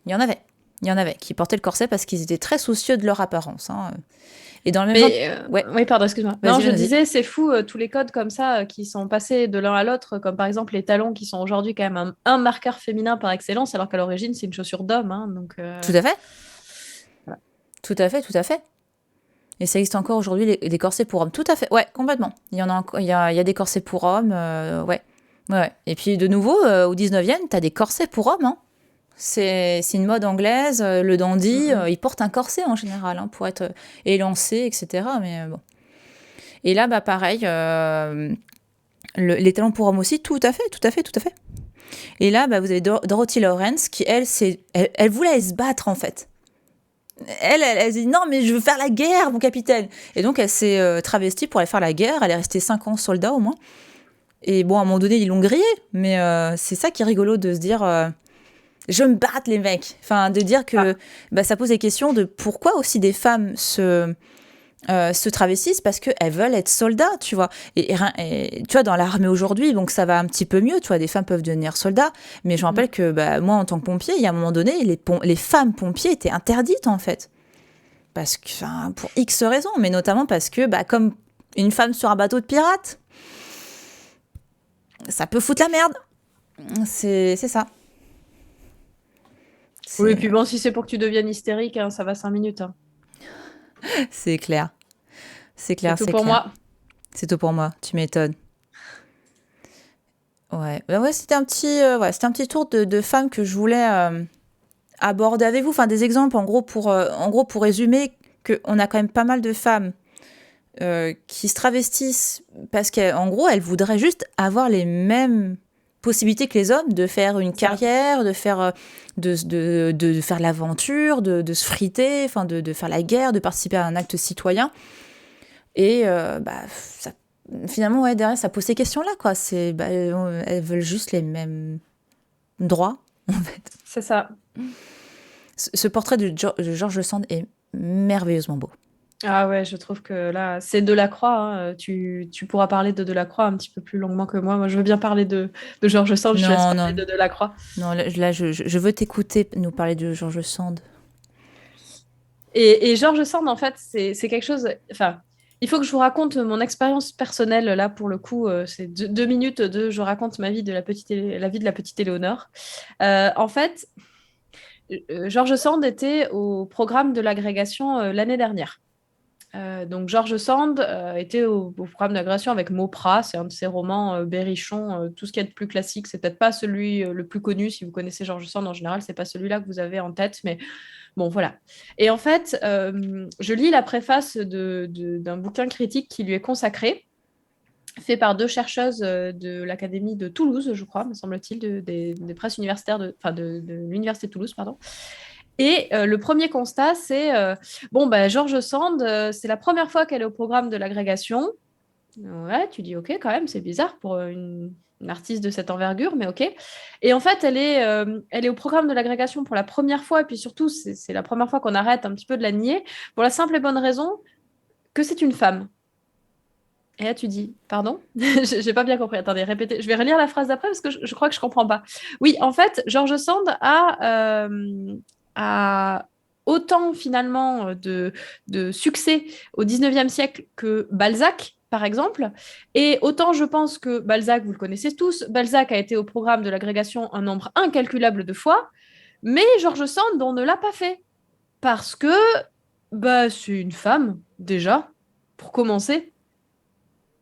Il y en avait qui portaient le corset parce qu'ils étaient très soucieux de leur apparence. Hein. Et dans le même ouais. Oui, pardon, excuse-moi. Vas-y, non, je disais, c'est fou, tous les codes comme ça qui sont passés de l'un à l'autre, comme par exemple les talons qui sont aujourd'hui quand même un marqueur féminin par excellence, alors qu'à l'origine, c'est une chaussure d'homme. Hein, donc, Tout à fait. Voilà. Tout à fait, tout à fait. Et ça existe encore aujourd'hui, des corsets pour hommes. Tout à fait, ouais, complètement. Il y a des corsets pour hommes, ouais. Et puis de nouveau, au 19e, tu as des corsets pour hommes. Hein. C'est une mode anglaise, le dandy, il porte un corset en général hein, pour être élancé, etc. Mais bon. Et là, bah pareil, les talons pour hommes aussi, tout à fait. Et là, bah, vous avez Dorothy Lawrence qui, elle voulait aller se battre en fait. Elle dit non mais je veux faire la guerre mon capitaine et donc elle s'est travestie pour aller faire la guerre. Elle est restée 5 ans soldat au moins et bon à un moment donné ils l'ont grillée mais c'est ça qui est rigolo de se dire je veux me battre les mecs, enfin de dire que ça pose des questions de pourquoi aussi des femmes se travestissent parce qu'elles veulent être soldats, tu vois. Et tu vois, dans l'armée aujourd'hui, donc ça va un petit peu mieux, tu vois, des femmes peuvent devenir soldats, mais je me rappelle que moi, en tant que pompier, il y a un moment donné, les femmes pompiers étaient interdites, en fait. Parce que, pour X raisons, mais notamment parce que, comme une femme sur un bateau de pirates, ça peut foutre la merde. C'est ça. Oui, et puis bon, si c'est pour que tu deviennes hystérique, hein, ça va 5 minutes. Hein. C'est clair. C'est clair, c'est tout pour moi. C'est tout pour moi, tu m'étonnes. Ouais, Ouais, ouais, c'était un petit tour de femmes que je voulais aborder avec vous. Enfin, des exemples, en gros, pour résumer, qu'on a quand même pas mal de femmes qui se travestissent parce qu'en gros, elles voudraient juste avoir les mêmes possibilités que les hommes de faire une C'est ça. carrière, de faire l'aventure, de se friter, enfin de faire la guerre, de participer à un acte citoyen. Et finalement, ouais, derrière, ça pose ces questions-là, quoi. Elles veulent juste les mêmes droits, en fait. C'est ça. Ce portrait de George Sand est merveilleusement beau. Ah ouais, je trouve que là, c'est Delacroix. Hein. Tu pourras parler de Delacroix un petit peu plus longuement que moi. Moi, je veux bien parler de Georges Sand, je te laisse Non, parler non, de Delacroix. non, là, je veux t'écouter nous parler de George Sand. Et Georges Sand, en fait, c'est quelque chose. Enfin, il faut que je vous raconte mon expérience personnelle. Là, pour le coup, c'est 2 minutes de je raconte ma vie la vie de la petite Éléonore. En fait, Georges Sand était au programme de l'agrégation l'année dernière. Donc George Sand était au programme d'agrégation avec Mauprat, c'est un de ses romans berrichons, tout ce qu'il y a de plus classique. C'est peut-être pas celui le plus connu, si vous connaissez George Sand en général, c'est pas celui-là que vous avez en tête, mais bon voilà. Et en fait, je lis la préface d'un bouquin critique qui lui est consacré, fait par deux chercheuses de l'Académie de Toulouse, je crois, me semble-t-il, des presses universitaires de l'Université de Toulouse, pardon. Et le premier constat, c'est George Sand, c'est la première fois qu'elle est au programme de l'agrégation. Ouais, tu dis ok, quand même, c'est bizarre pour une artiste de cette envergure, mais ok. Et en fait, elle est au programme de l'agrégation pour la première fois, et puis surtout, c'est la première fois qu'on arrête un petit peu de la nier, pour la simple et bonne raison que c'est une femme. Et là, tu dis, pardon? J'ai pas bien compris. Attendez, répétez. Je vais relire la phrase d'après parce que je crois que je comprends pas. Oui, en fait, George Sand a autant finalement de succès au 19e siècle que Balzac, par exemple. Et autant je pense que Balzac, vous le connaissez tous, Balzac a été au programme de l'agrégation un nombre incalculable de fois, mais George Sand, on ne l'a pas fait. Parce que c'est une femme, déjà, pour commencer.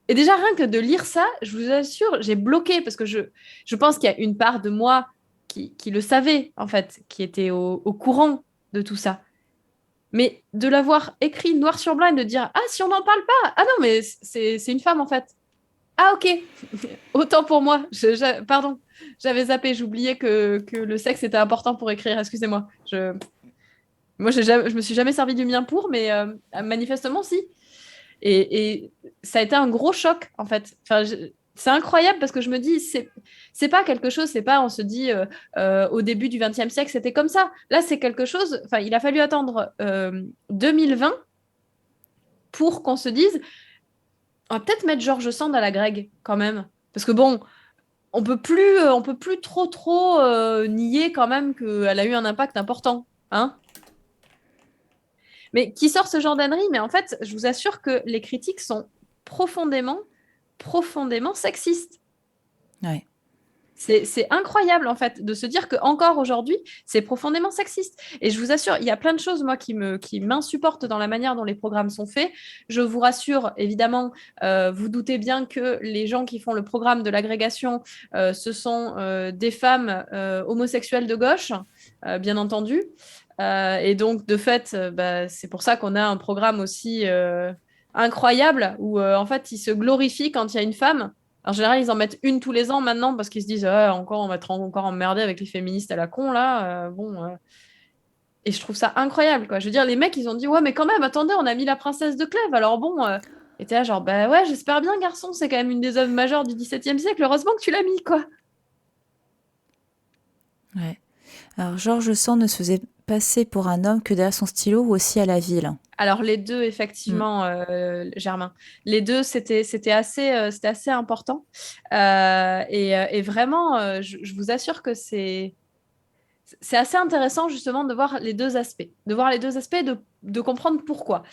Et déjà, rien que de lire ça, je vous assure, j'ai bloqué parce que je pense qu'il y a une part de moi qui le savait, en fait, qui était au courant de tout ça. Mais de l'avoir écrit noir sur blanc et de dire ah, si on n'en parle pas, ah non, mais c'est une femme, en fait. Ah, ok, autant pour moi. Pardon, j'avais zappé, j'oubliais que le sexe était important pour écrire, excusez-moi. Moi, je me suis jamais servi du mien pour, mais manifestement, si. Et ça a été un gros choc, en fait. Enfin, c'est incroyable parce que je me dis, c'est pas quelque chose, c'est pas, on se dit, au début du XXe siècle, c'était comme ça. Là, c'est quelque chose, enfin, il a fallu attendre 2020 pour qu'on se dise, on va peut-être mettre George Sand à la grecque, quand même. Parce que bon, on peut plus trop nier quand même qu'elle a eu un impact important, hein. Mais qui sort ce genre d'ânerie? Mais en fait, je vous assure que les critiques sont profondément, profondément sexistes. Ouais. C'est incroyable, en fait, de se dire qu'encore aujourd'hui, c'est profondément sexiste. Et je vous assure, il y a plein de choses, moi, qui m'insupportent dans la manière dont les programmes sont faits. Je vous rassure, évidemment, vous doutez bien que les gens qui font le programme de l'agrégation, ce sont des femmes homosexuelles de gauche, bien entendu. Et donc, de fait, c'est pour ça qu'on a un programme aussi incroyable où, en fait, ils se glorifient quand il y a une femme. En général, ils en mettent une tous les ans maintenant parce qu'ils se disent ah, encore, on va être encore emmerdé avec les féministes à la con, là. Et je trouve ça incroyable, quoi. Je veux dire, les mecs, ils ont dit ouais, mais quand même, attendez, on a mis la princesse de Clèves. Alors bon, et t'es là, genre, bah ouais, j'espère bien, garçon, c'est quand même une des œuvres majeures du XVIIe siècle. Heureusement que tu l'as mis, quoi. Ouais. Alors, George Sand ne se faisait passer pour un homme que derrière son stylo ou aussi à la ville. Alors les deux, Mm. effectivement, Germain. Les deux, c'était assez important. Et vraiment, je vous assure que c'est assez intéressant justement de voir les deux aspects, de voir les deux aspects, de comprendre pourquoi.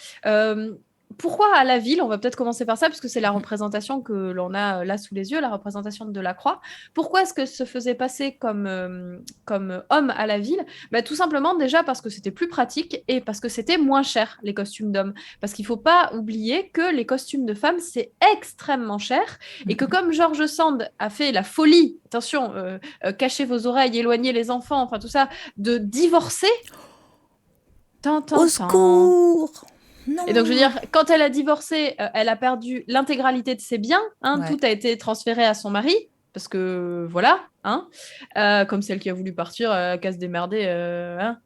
pourquoi à la ville, on va peut-être commencer par ça, parce que c'est la représentation que l'on a là sous les yeux, la représentation de la croix. Pourquoi est-ce que se faisait passer comme homme à la ville? Bah, tout simplement déjà parce que c'était plus pratique et parce que c'était moins cher, les costumes d'hommes. Parce qu'il ne faut pas oublier que les costumes de femmes, c'est extrêmement cher et que comme George Sand a fait la folie, attention, cachez vos oreilles, éloignez les enfants, enfin tout ça, de divorcer. Tan, Au tan, tan. secours! Et donc, je veux Non! dire, quand elle a divorcé, elle a perdu l'intégralité de ses biens. Hein, Ouais. tout a été transféré à son mari, parce que voilà, hein, comme celle qui a voulu partir, qu'à se démerder. Hein,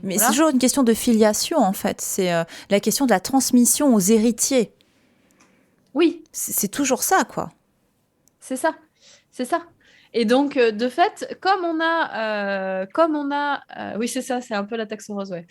Mais c'est voilà. toujours une question de filiation, en fait. C'est la question de la transmission aux héritiers. Oui, C'est toujours ça, quoi. c'est ça. C'est ça. Et donc, de fait, oui, c'est ça, c'est un peu la taxe rose, ouais.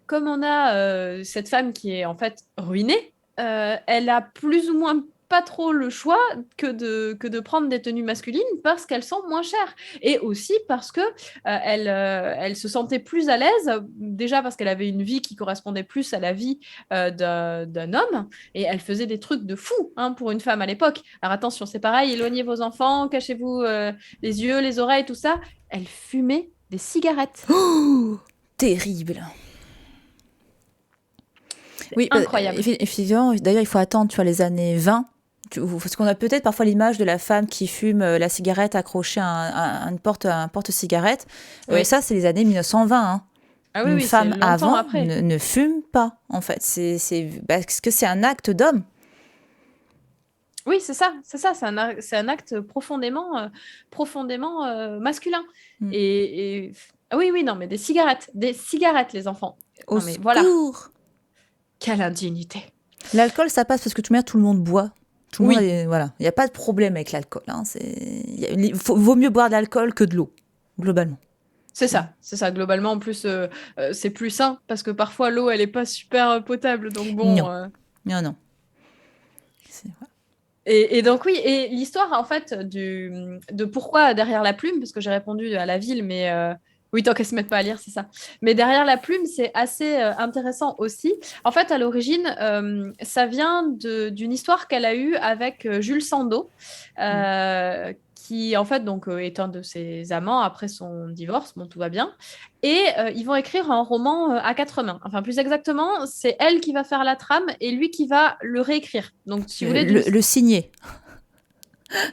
Comme on a cette femme qui est en fait ruinée, elle a plus ou moins pas trop le choix que de prendre des tenues masculines parce qu'elles sont moins chères. Et aussi parce que elle se sentait plus à l'aise, déjà parce qu'elle avait une vie qui correspondait plus à la vie d'un homme, et elle faisait des trucs de fou hein, pour une femme à l'époque. Alors attention, c'est pareil, éloignez vos enfants, cachez-vous les yeux, les oreilles, tout ça. Elle fumait des cigarettes. Oh, terrible. Oui, Incroyable. effectivement, d'ailleurs, il faut attendre, tu vois, les années 20. Parce qu'on a peut-être parfois l'image de la femme qui fume la cigarette accrochée à un porte-cigarette. Oui. Ça, c'est les années 1920. Hein. Ah oui, Une oui, c'est femme longtemps avant après. ne fume pas, en fait. Parce que c'est un acte d'homme. Oui, c'est ça, c'est ça, c'est un acte profondément masculin. Mm. Ah oui, oui, non, mais des cigarettes, les enfants. Au Non, mais voilà, secours! quelle indignité. L'alcool, ça passe parce que tout le monde boit. Tout le monde, Oui, voilà. Il n'y a pas de problème avec l'alcool. Hein. Vaut mieux boire de l'alcool que de l'eau, globalement. c'est ça. Globalement, en plus, c'est plus sain parce que parfois l'eau, elle est pas super potable. Donc bon. Non, non, non. Voilà. Et donc oui, et l'histoire en fait de pourquoi derrière la plume, parce que j'ai répondu à la ville, mais oui, tant qu'elle se mette pas à lire, c'est ça. Mais derrière la plume, c'est assez intéressant aussi. En fait, à l'origine, ça vient d'une histoire qu'elle a eue avec Jules Sandeau, Mm. qui en fait donc est un de ses amants après son divorce. Bon, tout va bien. Et ils vont écrire un roman à quatre mains. Enfin, plus exactement, c'est elle qui va faire la trame et lui qui va le réécrire. Donc, si vous voulez, Le signer.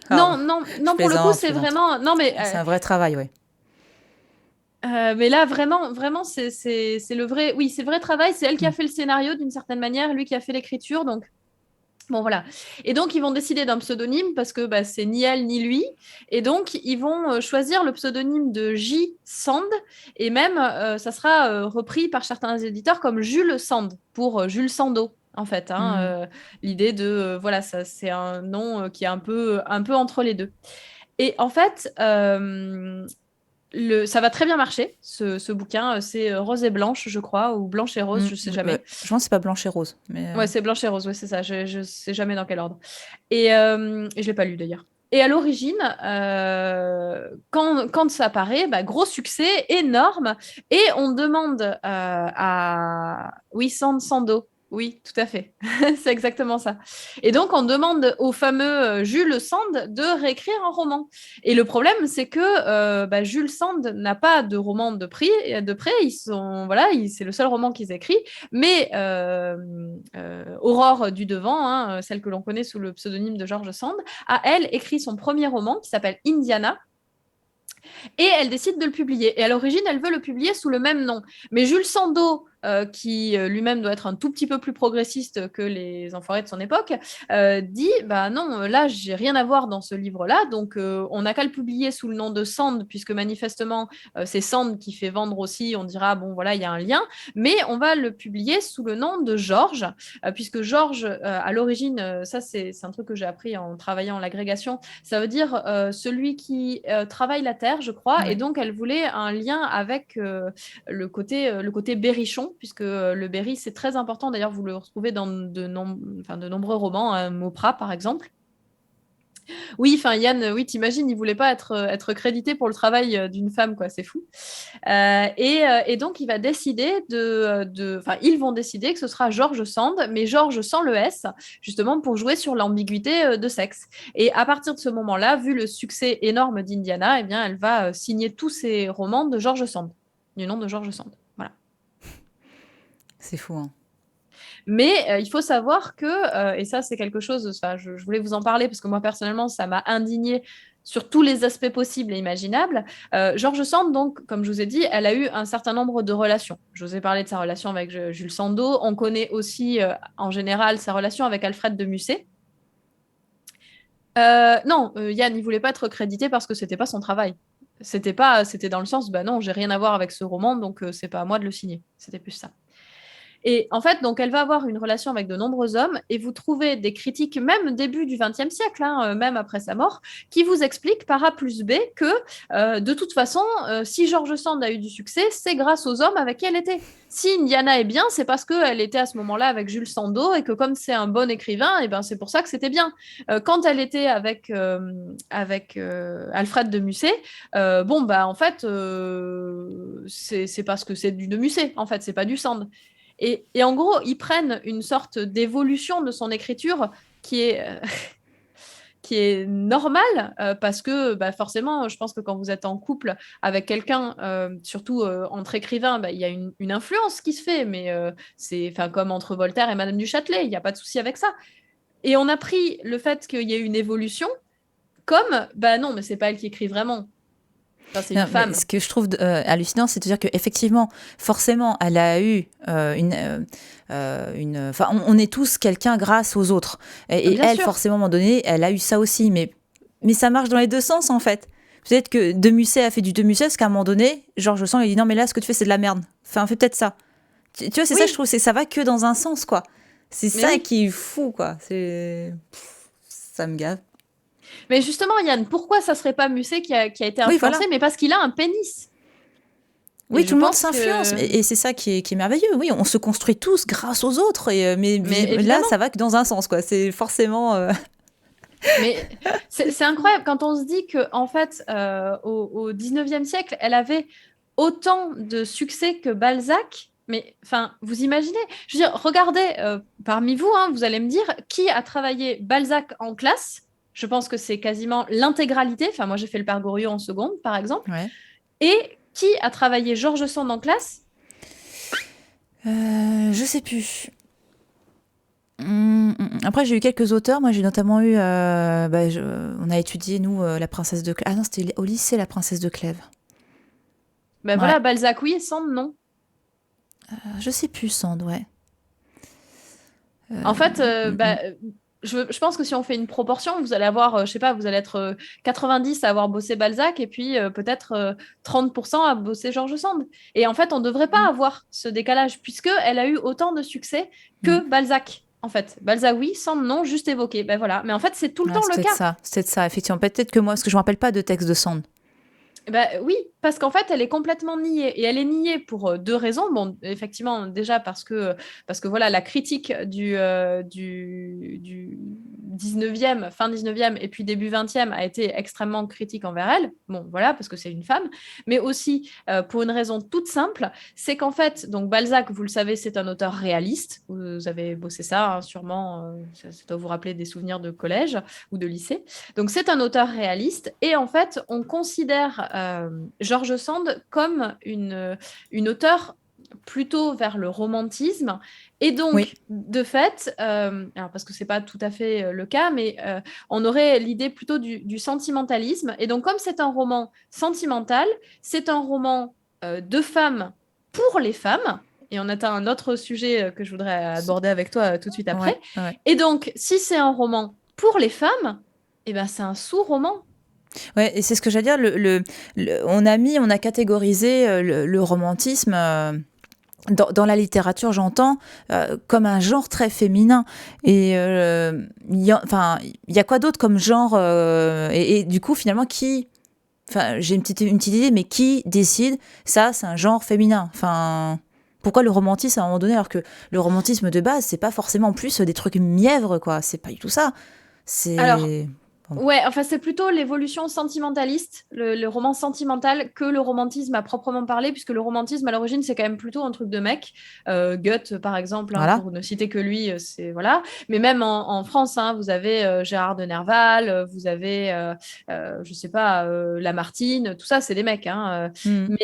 Pardon. non, non, Je non, pour le coup, plaisante, je c'est plaisante. vraiment. Non, C'est un vrai travail, oui. mais là, vraiment, vraiment, c'est le vrai. Oui, c'est le vrai travail. C'est elle qui a Mm. fait le scénario d'une certaine manière, lui qui a fait l'écriture. Donc, bon, voilà. Et donc, ils vont décider d'un pseudonyme parce que bah, c'est ni elle ni lui. Et donc, ils vont choisir le pseudonyme de J. Sand. Et même, ça sera repris par certains éditeurs comme Jules Sand pour Jules Sandeau. En fait, hein, Mm. l'idée de voilà, ça c'est un nom qui est un peu entre les deux. Et en fait, ça va très bien marcher, ce bouquin. C'est Rose et Blanche, je crois, ou Blanche et Rose, je sais jamais. Je pense que c'est pas blanche et rose. Mais Ouais, c'est Blanche et Rose, ouais, c'est ça. Je sais jamais dans quel ordre. Et je l'ai pas lu d'ailleurs. Et à l'origine, quand ça apparaît, bah, gros succès, énorme. Et on demande à... Oui, Sando. Oui, tout à fait. C'est exactement ça. Et donc, on demande au fameux Jules Sand de réécrire un roman. Et le problème, c'est que bah, Jules Sand n'a pas de roman de près. Voilà, c'est le seul roman qu'ils écrivent. Mais Aurore du Devant, hein, celle que l'on connaît sous le pseudonyme de George Sand, a, elle, écrit son premier roman qui s'appelle Indiana. Et elle décide de le publier. Et à l'origine, elle veut le publier sous le même nom. Mais Jules Sandeau, qui lui-même doit être un tout petit peu plus progressiste que les enfoirés de son époque, dit bah non, là, j'ai rien à voir dans ce livre-là, donc on n'a qu'à le publier sous le nom de Sand, puisque manifestement, c'est Sand qui fait vendre aussi. On dira bon, voilà, il y a un lien, mais on va le publier sous le nom de Georges, puisque Georges, à l'origine, ça c'est un truc que j'ai appris en travaillant l'agrégation, ça veut dire celui qui travaille la terre, je crois, et ouais. donc elle voulait un lien avec le côté berrichon, puisque le berry c'est très important. D'ailleurs, vous le retrouvez dans de nombreux romans, Mauprat par exemple. Oui, enfin Yann, oui, t'imagines, il voulait pas être crédité pour le travail d'une femme, quoi, c'est fou. Et donc, il va décider enfin, ils vont décider que ce sera George Sand, mais George sans le S, justement pour jouer sur l'ambiguïté de sexe. Et à partir de ce moment-là, vu le succès énorme d'Indiana, eh bien, elle va signer tous ses romans de George Sand, du nom de George Sand. Voilà. C'est fou, hein. Mais il faut savoir que, et ça c'est quelque chose, je voulais vous en parler parce que moi personnellement ça m'a indignée sur tous les aspects possibles et imaginables. George Sand, donc, comme je vous ai dit, elle a eu un certain nombre de relations. Je vous ai parlé de sa relation avec Jules Sandeau. On connaît aussi, en général, sa relation avec Alfred de Musset. Non, Yann, il voulait pas être crédité parce que c'était pas son travail. C'était dans le sens, bah non, j'ai rien à voir avec ce roman, donc c'est pas à moi de le signer. C'était plus ça. Et en fait, donc, elle va avoir une relation avec de nombreux hommes et vous trouvez des critiques, même début du XXe siècle, hein, même après sa mort, qui vous expliquent par A plus B que de toute façon, si George Sand a eu du succès, c'est grâce aux hommes avec qui elle était. Si Indiana est bien, c'est parce qu'elle était à ce moment-là avec Jules Sandeau et que comme c'est un bon écrivain, et ben c'est pour ça que c'était bien. Quand elle était avec Alfred de Musset, bon, bah en fait, c'est parce que c'est du de Musset, en fait, c'est pas du Sand. Et en gros, ils prennent une sorte d'évolution de son écriture qui est, qui est normale parce que bah, forcément, je pense que quand vous êtes en couple avec quelqu'un, surtout entre écrivains, bah, il y a une influence qui se fait, mais c'est comme entre Voltaire et Madame du Châtelet, il n'y a pas de souci avec ça. Et on a pris le fait qu'il y ait une évolution comme, bah non, mais c'est pas elle qui écrit vraiment. Enfin, c'est une Non, mais femme. ce que je trouve hallucinant, c'est de dire qu'effectivement, forcément, elle a eu enfin, on est tous quelqu'un grâce aux autres. Et Bien elle, sûr. forcément, à un moment donné, elle a eu ça aussi. Mais ça marche dans les deux sens, en fait. Peut-être que De Musset a fait du De Musset, parce qu'à un moment donné, Georges Sand, il dit non, mais là, ce que tu fais, c'est de la merde. Enfin, fais peut-être ça. Tu vois, c'est ça, je Oui, trouve, ça va que dans un sens, quoi. C'est mais ça oui. qui est fou, quoi. Ça me gave. Mais justement, Yann, pourquoi ça serait pas Musset qui a été Oui, influencé? voilà. Mais parce qu'il a un pénis. Oui, Et je tout le monde pense s'influence, que... et c'est ça qui est merveilleux. Oui, on se construit tous grâce aux autres, mais Mais là, évidemment. ça va que dans un sens, quoi. C'est forcément. Mais c'est incroyable quand on se dit que en fait, au 19e siècle, elle avait autant de succès que Balzac. Mais enfin, vous imaginez? Je veux dire, regardez parmi vous, hein, vous allez me dire qui a travaillé Balzac en classe. Je pense que c'est quasiment l'intégralité. Enfin, moi, j'ai fait le Père Goriot en seconde, par exemple. Ouais. Et qui a travaillé George Sand en classe? Je sais plus. Après, j'ai eu quelques auteurs. Moi, j'ai notamment eu. On a étudié, nous, La Princesse de Clèves. Ah non, c'était au lycée, La Princesse de Clèves. Ben Ouais. voilà, Balzac, oui, Sand, non. Je sais plus, Sand, ouais. En fait, Mm, mm. je pense que si on fait une proportion, vous allez avoir, je sais pas, vous allez être 90 à avoir bossé Balzac et puis peut-être 30% à bosser George Sand. Et en fait, on ne devrait pas avoir ce décalage puisque elle a eu autant de succès Mm. que Balzac. En fait, Balzac, oui, Sand, non, juste évoqué. Ben voilà. Mais en fait, c'est tout le Ouais, temps c'est le peut-être cas. ça. C'est peut-être ça, effectivement. Peut-être que moi, parce que je me rappelle pas de texte de Sand. Ben oui, parce qu'en fait, elle est complètement niée. Et elle est niée pour deux raisons. Bon, effectivement, déjà parce que voilà, la critique du 19e, fin 19e et puis début 20e a été extrêmement critique envers elle. Bon, voilà, parce que c'est une femme. Mais aussi pour une raison toute simple, c'est qu'en fait, donc Balzac, vous le savez, c'est un auteur réaliste. Vous avez bossé ça, hein, sûrement. Ça doit vous rappeler des souvenirs de collège ou de lycée. Donc c'est un auteur réaliste et en fait on considère George Sand comme une auteure plutôt vers le romantisme et Oui. donc de fait, alors parce que c'est pas tout à fait le cas, mais on aurait l'idée plutôt du sentimentalisme et donc comme c'est un roman sentimental, c'est un roman de femmes pour les femmes. Et on atteint un autre sujet que je voudrais aborder avec toi tout de suite après. Ouais, ouais. Et donc, si c'est un roman pour les femmes, eh ben, c'est un sous-roman. Ouais, et c'est ce que j'allais dire. On a catégorisé le romantisme. Dans la littérature, j'entends, comme un genre très féminin. Et enfin, il y a quoi d'autre comme genre et du coup, finalement, enfin, j'ai une petite idée, mais qui décide ça, c'est un genre féminin. Enfin, pourquoi le romantisme à un moment donné, alors que le romantisme de base, c'est pas forcément plus des trucs mièvres, quoi. C'est pas du tout ça. Alors, C'est pour moi. Ouais, enfin, c'est plutôt l'évolution sentimentaliste, le roman sentimental, que le romantisme à proprement parler, puisque le romantisme, à l'origine, c'est quand même plutôt un truc de mec. Goethe, par exemple, hein, Voilà. pour ne citer que lui, c'est voilà. Mais même en France, hein, vous avez Gérard de Nerval, vous avez, je sais pas, Lamartine, tout ça, c'est des mecs. Hein, Mm.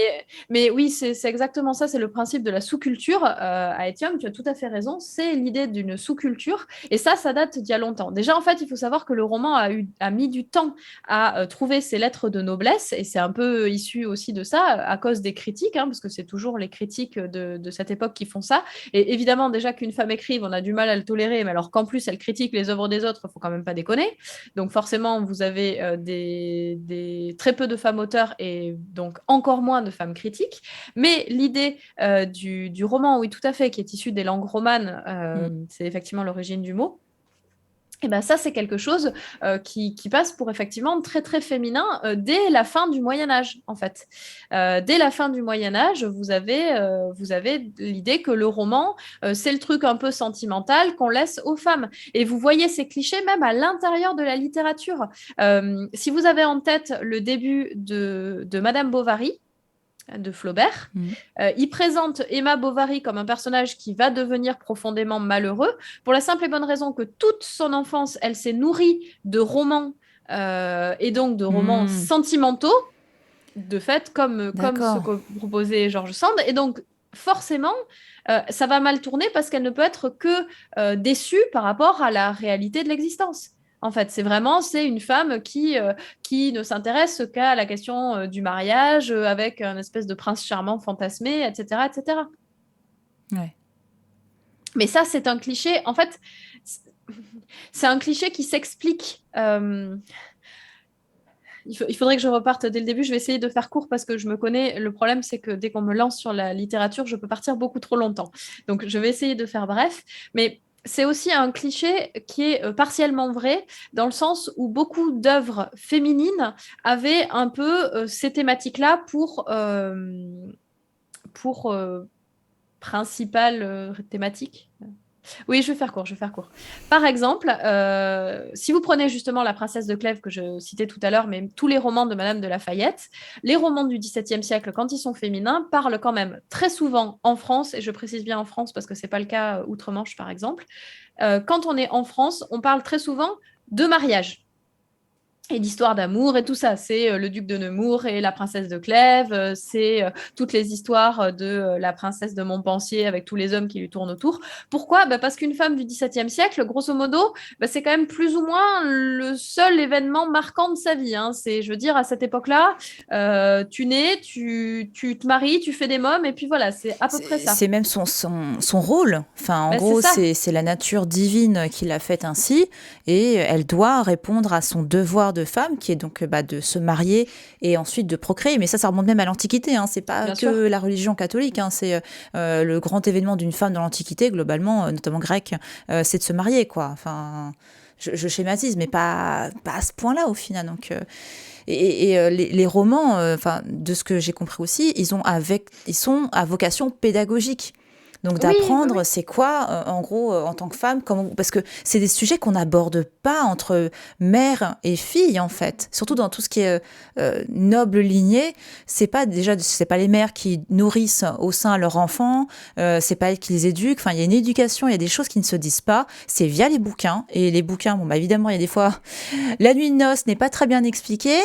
mais oui, c'est exactement ça, c'est le principe de la sous-culture. À Étienne, tu as tout à fait raison, c'est l'idée d'une sous-culture. Et ça date d'il y a longtemps. Déjà, en fait, il faut savoir que le roman a mis du temps à trouver ses lettres de noblesse, et c'est un peu issu aussi de ça, à cause des critiques, hein, parce que c'est toujours les critiques de cette époque qui font ça. Et évidemment, déjà qu'une femme écrive, on a du mal à le tolérer, mais alors qu'en plus elle critique les œuvres des autres, il faut quand même pas déconner. Donc forcément, vous avez très peu de femmes auteurs et donc encore moins de femmes critiques. Mais l'idée du roman, oui, tout à fait, qui est issu des langues romanes, Mm. c'est effectivement l'origine du mot. Et ben ça, c'est quelque chose qui passe pour effectivement très très féminin dès la fin du Moyen Âge, en fait. Dès la fin du Moyen Âge, vous avez l'idée que le roman, c'est le truc un peu sentimental qu'on laisse aux femmes. Et vous voyez ces clichés même à l'intérieur de la littérature. Si vous avez en tête le début de Madame Bovary, de Flaubert. Mm. Il présente Emma Bovary comme un personnage qui va devenir profondément malheureux, pour la simple et bonne raison que toute son enfance, elle s'est nourrie de romans, et donc de romans Mm. sentimentaux, de fait, comme ce D'accord. que proposait George Sand. Et donc, forcément, ça va mal tourner parce qu'elle ne peut être que déçue par rapport à la réalité de l'existence. En fait, c'est une femme qui ne s'intéresse qu'à la question du mariage avec un espèce de prince charmant fantasmé, etc., etc. Ouais. Mais ça, c'est un cliché. En fait, c'est un cliché qui s'explique. Il faudrait que je reparte dès le début. Je vais essayer de faire court parce que je me connais. Le problème, c'est que dès qu'on me lance sur la littérature, je peux partir beaucoup trop longtemps. Donc, je vais essayer de faire bref. Mais c'est aussi un cliché qui est partiellement vrai, dans le sens où beaucoup d'œuvres féminines avaient un peu ces thématiques-là pour principale thématique. Oui, je vais faire court, je vais faire court. Par exemple, si vous prenez justement La Princesse de Clèves que je citais tout à l'heure, mais tous les romans de Madame de Lafayette, les romans du XVIIe siècle, quand ils sont féminins, parlent quand même très souvent en France, et je précise bien en France parce que c'est pas le cas outre-Manche par exemple. Quand on est en France, on parle très souvent de mariage et d'histoires d'amour et tout ça. C'est le duc de Nemours et la princesse de Clèves, c'est toutes les histoires de la princesse de Montpensier avec tous les hommes qui lui tournent autour. Pourquoi? Parce qu'une femme du XVIIe siècle, grosso modo, c'est quand même plus ou moins le seul événement marquant de sa vie. Hein. Je veux dire, à cette époque-là, tu nais, tu te maries, tu fais des mômes, et puis voilà, c'est à peu près ça. C'est même son rôle. Enfin, en C'est gros, ça. c'est la nature divine qui l'a faite ainsi, et elle doit répondre à son devoir de femme, qui est donc de se marier et ensuite de procréer. Mais ça remonte même à l'Antiquité. Hein. C'est pas Bien que sûr. la religion catholique. Hein. C'est le grand événement d'une femme dans l'Antiquité, globalement, notamment grecque, c'est de se marier, quoi. Enfin, je schématise, mais pas à ce point-là au final. Donc les romans, de ce que j'ai compris aussi, ils sont à vocation pédagogique. Donc Oui, oui, d'apprendre oui. c'est quoi, en gros, en tant que femme, parce que c'est des sujets qu'on n'aborde pas entre mère et fille, en fait. Surtout dans tout ce qui est noble lignée, c'est pas les mères qui nourrissent au sein leurs enfants, c'est pas elles qui les éduquent. Enfin, il y a une éducation, il y a des choses qui ne se disent pas. C'est via les bouquins. Et les bouquins, évidemment, il y a des fois, la nuit de noces n'est pas très bien expliquée.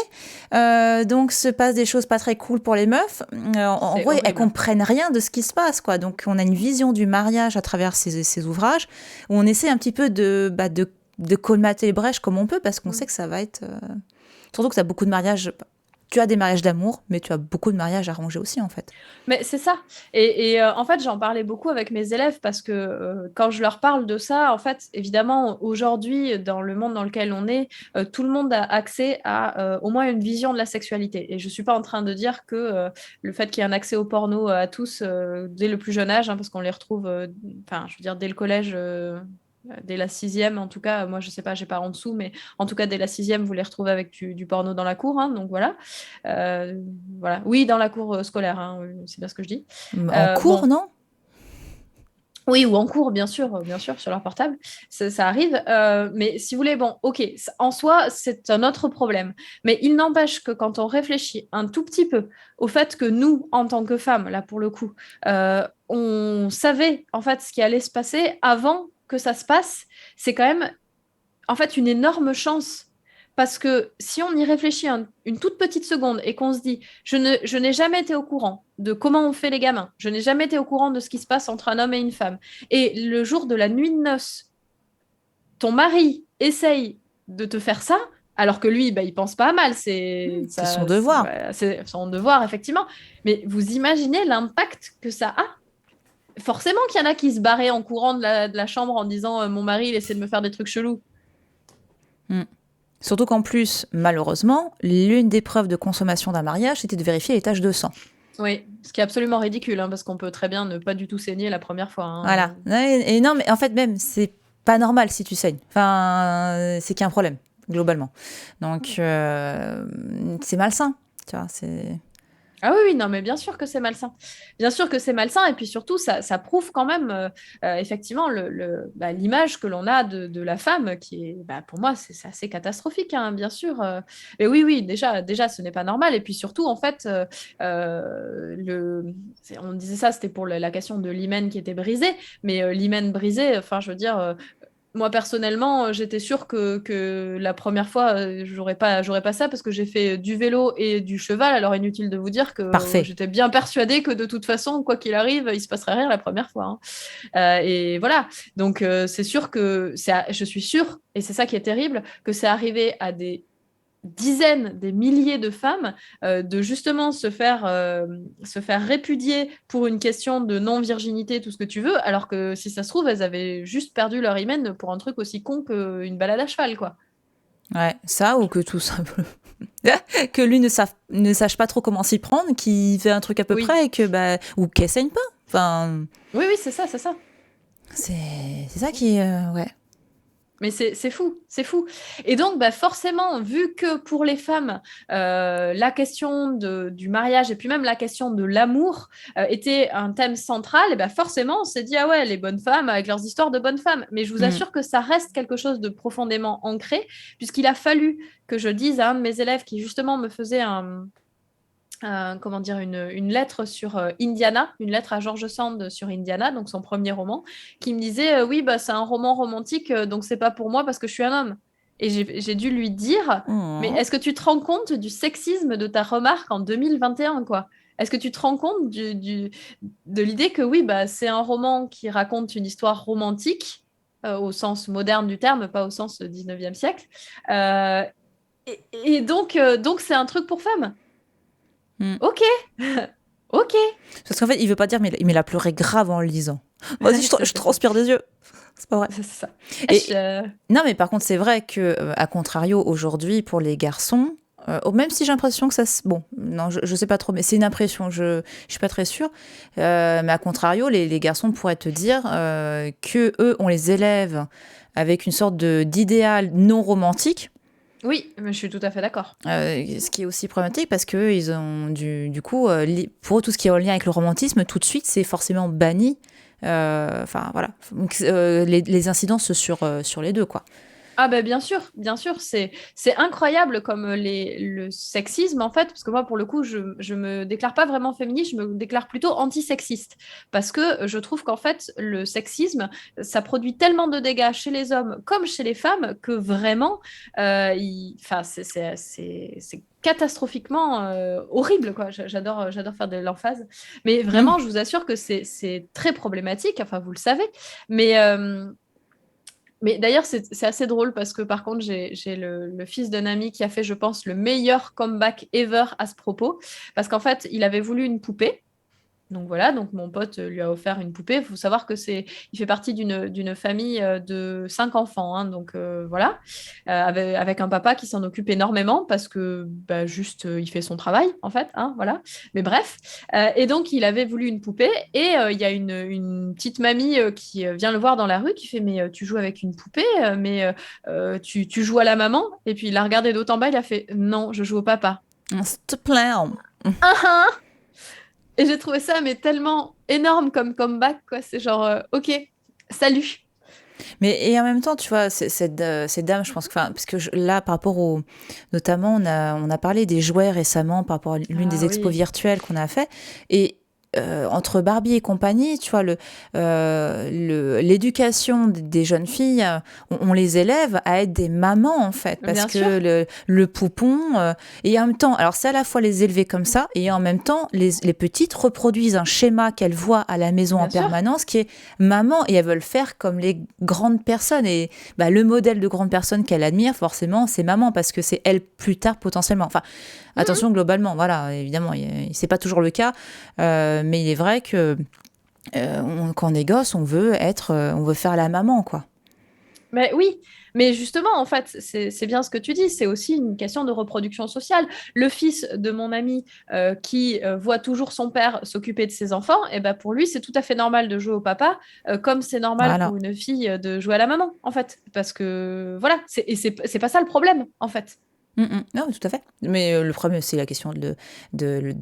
Donc se passe des choses pas très cool pour les meufs. En C'est gros, elles horrible. comprennent rien de ce qui se passe, quoi. Donc on a une vision du mariage à travers ces ouvrages où on essaie un petit peu de colmater les brèches comme on peut, parce qu'on sait que ça va être surtout que tu as beaucoup de mariages. Tu as des mariages d'amour, mais tu as beaucoup de mariages arrangés aussi, en fait. Mais c'est ça. Et en fait, j'en parlais beaucoup avec mes élèves parce que quand je leur parle de ça, en fait, évidemment, aujourd'hui, dans le monde dans lequel on est, tout le monde a accès à au moins une vision de la sexualité. Et je ne suis pas en train de dire que le fait qu'il y ait un accès au porno à tous dès le plus jeune âge, hein, parce qu'on les retrouve, enfin, je veux dire, dès le collège. Dès la sixième, en tout cas, moi je sais pas, j'ai pas en dessous, mais en tout cas dès la sixième, vous les retrouvez avec du porno dans la cour, hein, donc voilà. Euh, voilà. Oui, dans la cour scolaire, hein, c'est bien ce que je dis. En cours, Bon, non? Oui, ou en cours, bien sûr, sur leur portable, ça arrive. Mais si vous voulez, bon, ok, en soi, c'est un autre problème. Mais il n'empêche que quand on réfléchit un tout petit peu au fait que nous, en tant que femmes, là pour le coup, on savait en fait ce qui allait se passer avant que ça se passe, c'est quand même en fait une énorme chance. Parce que si on y réfléchit une toute petite seconde et qu'on se dit, je n'ai jamais été au courant de comment on fait les gamins, je n'ai jamais été au courant de ce qui se passe entre un homme et une femme, et le jour de la nuit de noces, ton mari essaye de te faire ça, alors que lui, bah, il pense pas à mal, C'est son devoir. c'est son devoir, effectivement. Mais vous imaginez l'impact que ça a? Forcément qu'il y en a qui se barraient en courant de la chambre en disant mon mari, il essaie de me faire des trucs chelous. Mm. Surtout qu'en plus, malheureusement, l'une des preuves de consommation d'un mariage, c'était de vérifier les taches de sang. Oui, ce qui est absolument ridicule, hein, parce qu'on peut très bien ne pas du tout saigner la première fois. Voilà. Et non, mais en fait, même, c'est pas normal si tu saignes. Enfin, c'est qu'il y a un problème, globalement. Donc, c'est malsain. Tu vois, c'est... Ah oui, oui, non, mais bien sûr que c'est malsain. Bien sûr que c'est malsain, et puis surtout, ça prouve quand même, effectivement, l'image que l'on a de la femme, qui est, bah, pour moi, c'est assez catastrophique, hein, bien sûr. Et oui, oui, déjà, ce n'est pas normal. Et puis surtout, en fait, on disait ça, c'était pour la question de l'hymen qui était brisé, mais l'hymen brisé, enfin, je veux dire, moi, personnellement, j'étais sûre que la première fois, j'aurais pas ça parce que j'ai fait du vélo et du cheval. Alors, inutile de vous dire que Parfait. j'étais bien persuadée que de toute façon, quoi qu'il arrive, il se passerait rien la première fois, hein. Et voilà. Donc, c'est sûr que je suis sûre, et c'est ça qui est terrible, que c'est arrivé à des dizaines, des milliers de femmes de justement se faire répudier pour une question de non-virginité, tout ce que tu veux, alors que si ça se trouve, elles avaient juste perdu leur hymen pour un truc aussi con qu'une balade à cheval, quoi. Ouais, ça, ou que tout simplement... que lui ne sache pas trop comment s'y prendre, qu'il fait un truc à peu Oui, près, et que, bah... ou qu'elle saigne pas. Enfin, oui, oui, c'est ça, c'est ça. c'est ça qui... ouais. Mais c'est fou, c'est fou. Et donc, bah, forcément, vu que pour les femmes, la question du mariage et puis même la question de l'amour était un thème central, et bah, forcément, on s'est dit, ah ouais, les bonnes femmes avec leurs histoires de bonnes femmes. Mais je vous Mm. assure que ça reste quelque chose de profondément ancré, puisqu'il a fallu que je dise à un de mes élèves qui justement me faisait comment dire, une lettre sur Indiana, une lettre à George Sand sur Indiana, donc son premier roman, qui me disait oui, bah, c'est un roman romantique, donc c'est pas pour moi parce que je suis un homme. Et j'ai dû lui dire, mais Oh. est-ce que tu te rends compte du sexisme de ta remarque en 2021, quoi? Est-ce que tu te rends compte de l'idée que oui, bah, c'est un roman qui raconte une histoire romantique, au sens moderne du terme, pas au sens 19e siècle, euh, donc c'est un truc pour femmes. Mm. Ok, ok. Parce qu'en fait, il veut pas dire, mais il a pleuré grave en le lisant. Vas-y, C'est je transpire des yeux. C'est pas vrai. ça. Et, non, mais par contre, c'est vrai que, à contrario, aujourd'hui, pour les garçons, même si j'ai l'impression que ça... Bon, non, je sais pas trop, mais c'est une impression, je suis pas très sûre. Mais à contrario, les garçons pourraient te dire que eux, on les élève avec une sorte d'idéal non romantique. Oui, mais je suis tout à fait d'accord. Ce qui est aussi problématique parce que ils ont du coup, pour eux, tout ce qui est en lien avec le romantisme, tout de suite, c'est forcément banni. Enfin, voilà. Donc, les incidences sur les deux, quoi. Ah ben bien sûr, c'est incroyable comme le sexisme en fait, parce que moi pour le coup je me déclare pas vraiment féministe, je me déclare plutôt antisexiste, parce que je trouve qu'en fait le sexisme ça produit tellement de dégâts chez les hommes comme chez les femmes que vraiment, enfin c'est catastrophiquement horrible quoi. J'adore faire de l'emphase, mais Mmh. vraiment je vous assure que c'est très problématique. Enfin vous le savez, mais mais d'ailleurs, c'est assez drôle parce que par contre, j'ai le fils d'un ami qui a fait, je pense, le meilleur comeback ever à ce propos. Parce qu'en fait, il avait voulu une poupée. Donc voilà, donc mon pote lui a offert une poupée. Il faut savoir que il fait partie d'une famille de 5 enfants, hein, donc voilà, avec un papa qui s'en occupe énormément parce que bah, juste il fait son travail en fait, hein, voilà. Mais bref, et donc il avait voulu une poupée et il y a une petite mamie qui vient le voir dans la rue qui fait mais tu joues avec une poupée, mais tu joues à la maman et puis il a regardé d'autant bas, il a fait non, je joue au papa. S'il te plaît. Ah, ah. Et j'ai trouvé ça mais tellement énorme comme comeback, quoi. C'est genre, ok, salut. Mais et en même temps, tu vois, cette dame, je pense que, enfin, parce que là, par rapport au, notamment, on a parlé des jouets récemment par rapport à l'une des Ah expos oui, virtuelles qu'on a fait, et entre Barbie et compagnie, tu vois, l'éducation des jeunes filles, on les élève à être des mamans, en fait, parce bien sûr, que le poupon, et en même temps, alors c'est à la fois les élever comme ça, et en même temps, les petites reproduisent un schéma qu'elles voient à la maison en bien sûr. permanence, qui est maman, et elles veulent faire comme les grandes personnes, et bah, le modèle de grande personne qu'elle admire, forcément, c'est maman, parce que c'est elle plus tard, potentiellement. Enfin, Mhm. attention, globalement, voilà, évidemment, c'est pas toujours le cas, mais il est vrai que quand on est gosse, on veut faire la maman, quoi. Mais oui, mais justement, en fait, c'est bien ce que tu dis, c'est aussi une question de reproduction sociale. Le fils de mon ami qui voit toujours son père s'occuper de ses enfants, et ben pour lui, c'est tout à fait normal de jouer au papa, comme c'est normal Voilà. pour une fille de jouer à la maman, en fait. Parce que, voilà, et c'est pas ça le problème, en fait. Mm, mm. Non, tout à fait. Mais le problème, c'est la question de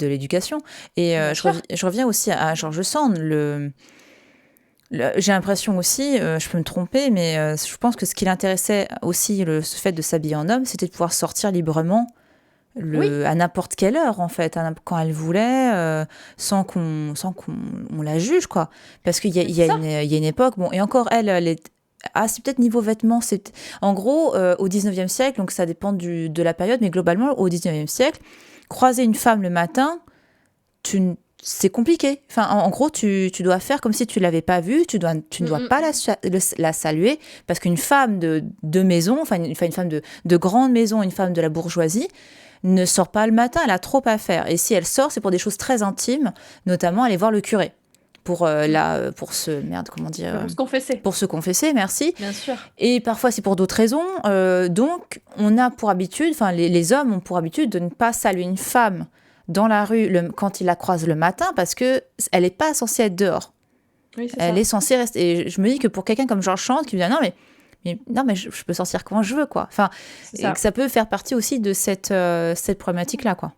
l'éducation. Et Bien sûr. je reviens aussi à George Sand. J'ai l'impression aussi, je peux me tromper, mais je pense que ce qui l'intéressait aussi, ce fait de s'habiller en homme, c'était de pouvoir sortir librement Oui, à n'importe quelle heure, en fait, quand elle voulait, sans qu'on on la juge, quoi. Parce qu'il y a, mais c'est ça. il y a une époque, bon, et encore elle est. Ah, c'est peut-être niveau vêtements. En gros, au 19e siècle, donc ça dépend de la période, mais globalement, au 19e siècle, croiser une femme le matin, c'est compliqué. Enfin, en gros, tu dois faire comme si tu l'avais pas vue, tu ne Mm, dois mm. pas la saluer, parce qu'une femme de maison, enfin une femme de grande maison, une femme de la bourgeoisie, ne sort pas le matin, elle a trop à faire. Et si elle sort, c'est pour des choses très intimes, notamment aller voir le curé. Pour se, merde, comment dire, Pour se confesser, pour se confesser, merci. bien sûr. Et parfois, c'est pour d'autres raisons. Donc, on a pour habitude, enfin, les hommes ont pour habitude de ne pas saluer une femme dans la rue quand ils la croisent le matin parce que elle n'est pas censée être dehors. Oui, c'est Elle est ça. censée rester. Et je me dis que pour quelqu'un comme Georges Sand qui me dit ah, non, non, mais je peux sortir quand je veux, quoi. Enfin, C'est et que ça. ça peut faire partie aussi de cette problématique-là, quoi.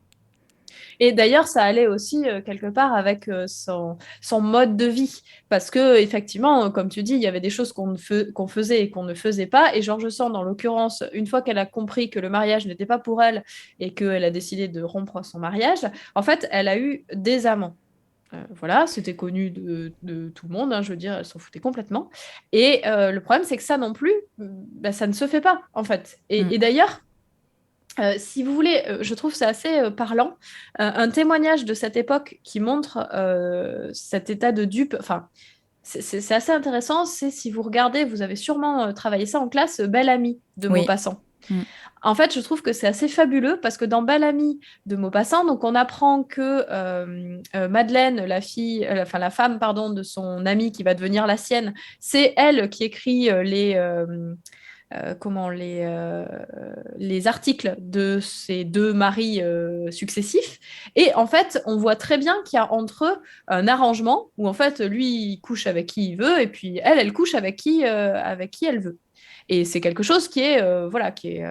Et d'ailleurs, ça allait aussi quelque part avec son mode de vie. Parce que, effectivement, comme tu dis, il y avait des choses qu'on faisait et qu'on ne faisait pas. Et Georges Sand, en l'occurrence, une fois qu'elle a compris que le mariage n'était pas pour elle et qu'elle a décidé de rompre son mariage, en fait, elle a eu des amants. Voilà, c'était connu de tout le monde, hein, je veux dire, elle s'en foutait complètement. Et le problème, c'est que ça non plus, bah, ça ne se fait pas, en fait. Mm. Et d'ailleurs, si vous voulez, je trouve c'est assez parlant, un témoignage de cette époque qui montre cet état de dupe, enfin, c'est assez intéressant, c'est si vous regardez, vous avez sûrement travaillé ça en classe, Belle Amie de Oui. Maupassant. Mm. En fait, je trouve que c'est assez fabuleux parce que dans Belle Amie de Maupassant, donc on apprend que Madeleine, la fille, enfin la femme, pardon, de son amie qui va devenir la sienne, c'est elle qui écrit les articles de ces deux maris successifs. Et en fait, on voit très bien qu'il y a entre eux un arrangement où en fait, lui, il couche avec qui il veut et puis elle couche avec qui elle veut. Et c'est quelque chose qui est, voilà, qui est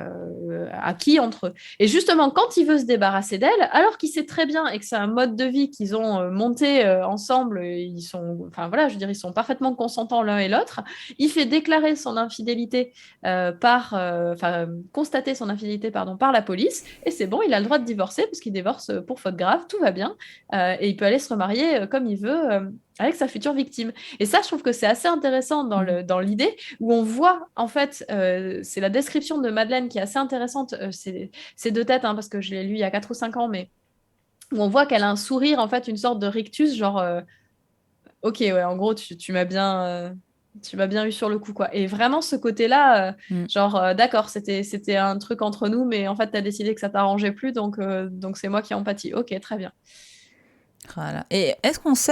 acquis entre eux. Et justement, quand il veut se débarrasser d'elle, alors qu'il sait très bien et que c'est un mode de vie qu'ils ont monté ensemble, ils sont, enfin voilà, je veux dire, ils sont parfaitement consentants l'un et l'autre, il fait déclarer son infidélité enfin, constater son infidélité pardon, par la police, et c'est bon, il a le droit de divorcer parce qu'il divorce pour faute grave, tout va bien, et il peut aller se remarier comme il veut avec sa future victime. Et ça, je trouve que c'est assez intéressant Mm. dans l'idée où on voit, en fait, c'est la description de Madeleine qui est assez intéressante, c'est deux têtes, hein, parce que je l'ai lu il y a 4 ou 5 ans, mais où on voit qu'elle a un sourire, en fait, une sorte de rictus, genre, ok, ouais, en gros, tu m'as bien eu sur le coup, quoi. Et vraiment, ce côté-là, Mm. genre, d'accord, c'était un truc entre nous, mais en fait, tu as décidé que ça t'arrangeait plus, donc c'est moi qui en pâtis. Ok, très bien. Voilà. Et est-ce qu'on sait,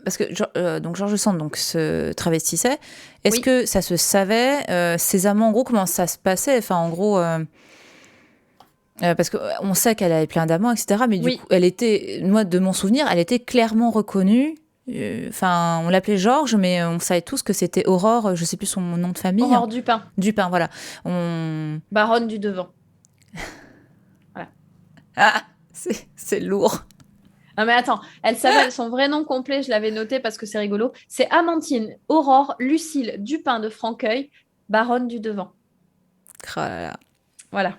parce que donc Georges Sand donc, se travestissait, est-ce Oui, que ça se savait, ses amants, en gros, comment ça se passait? Enfin, en gros, parce qu'on sait qu'elle avait plein d'amants, etc. Mais du coup, oui, elle était, moi, de mon souvenir, elle était clairement reconnue. Enfin, on l'appelait Georges, mais on savait tous que c'était Aurore, je sais plus son nom de famille. Aurore Dupin, Dupin, voilà. On... baronne du Devant. Voilà. Ah, c'est lourd. Non mais attends, elle s'appelle, son vrai nom complet, je l'avais noté parce que c'est rigolo. C'est Amantine Aurore Lucille Dupin de Franqueuil, baronne du Devant. Oh là là. Voilà.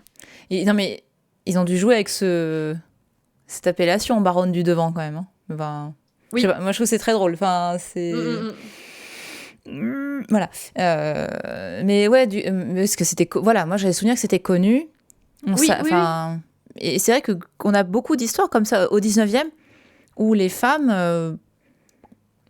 Non, mais ils ont dû jouer avec cette appellation, baronne du devant, quand même. Hein. Enfin, je sais Oui. pas, moi, je trouve que c'est très drôle. Enfin, c'est... Voilà. Mais ouais, parce que c'était... Voilà, moi, j'avais souvenir que c'était connu. Oui, oui, oui. Et c'est vrai qu'on a beaucoup d'histoires comme ça au 19e, où les femmes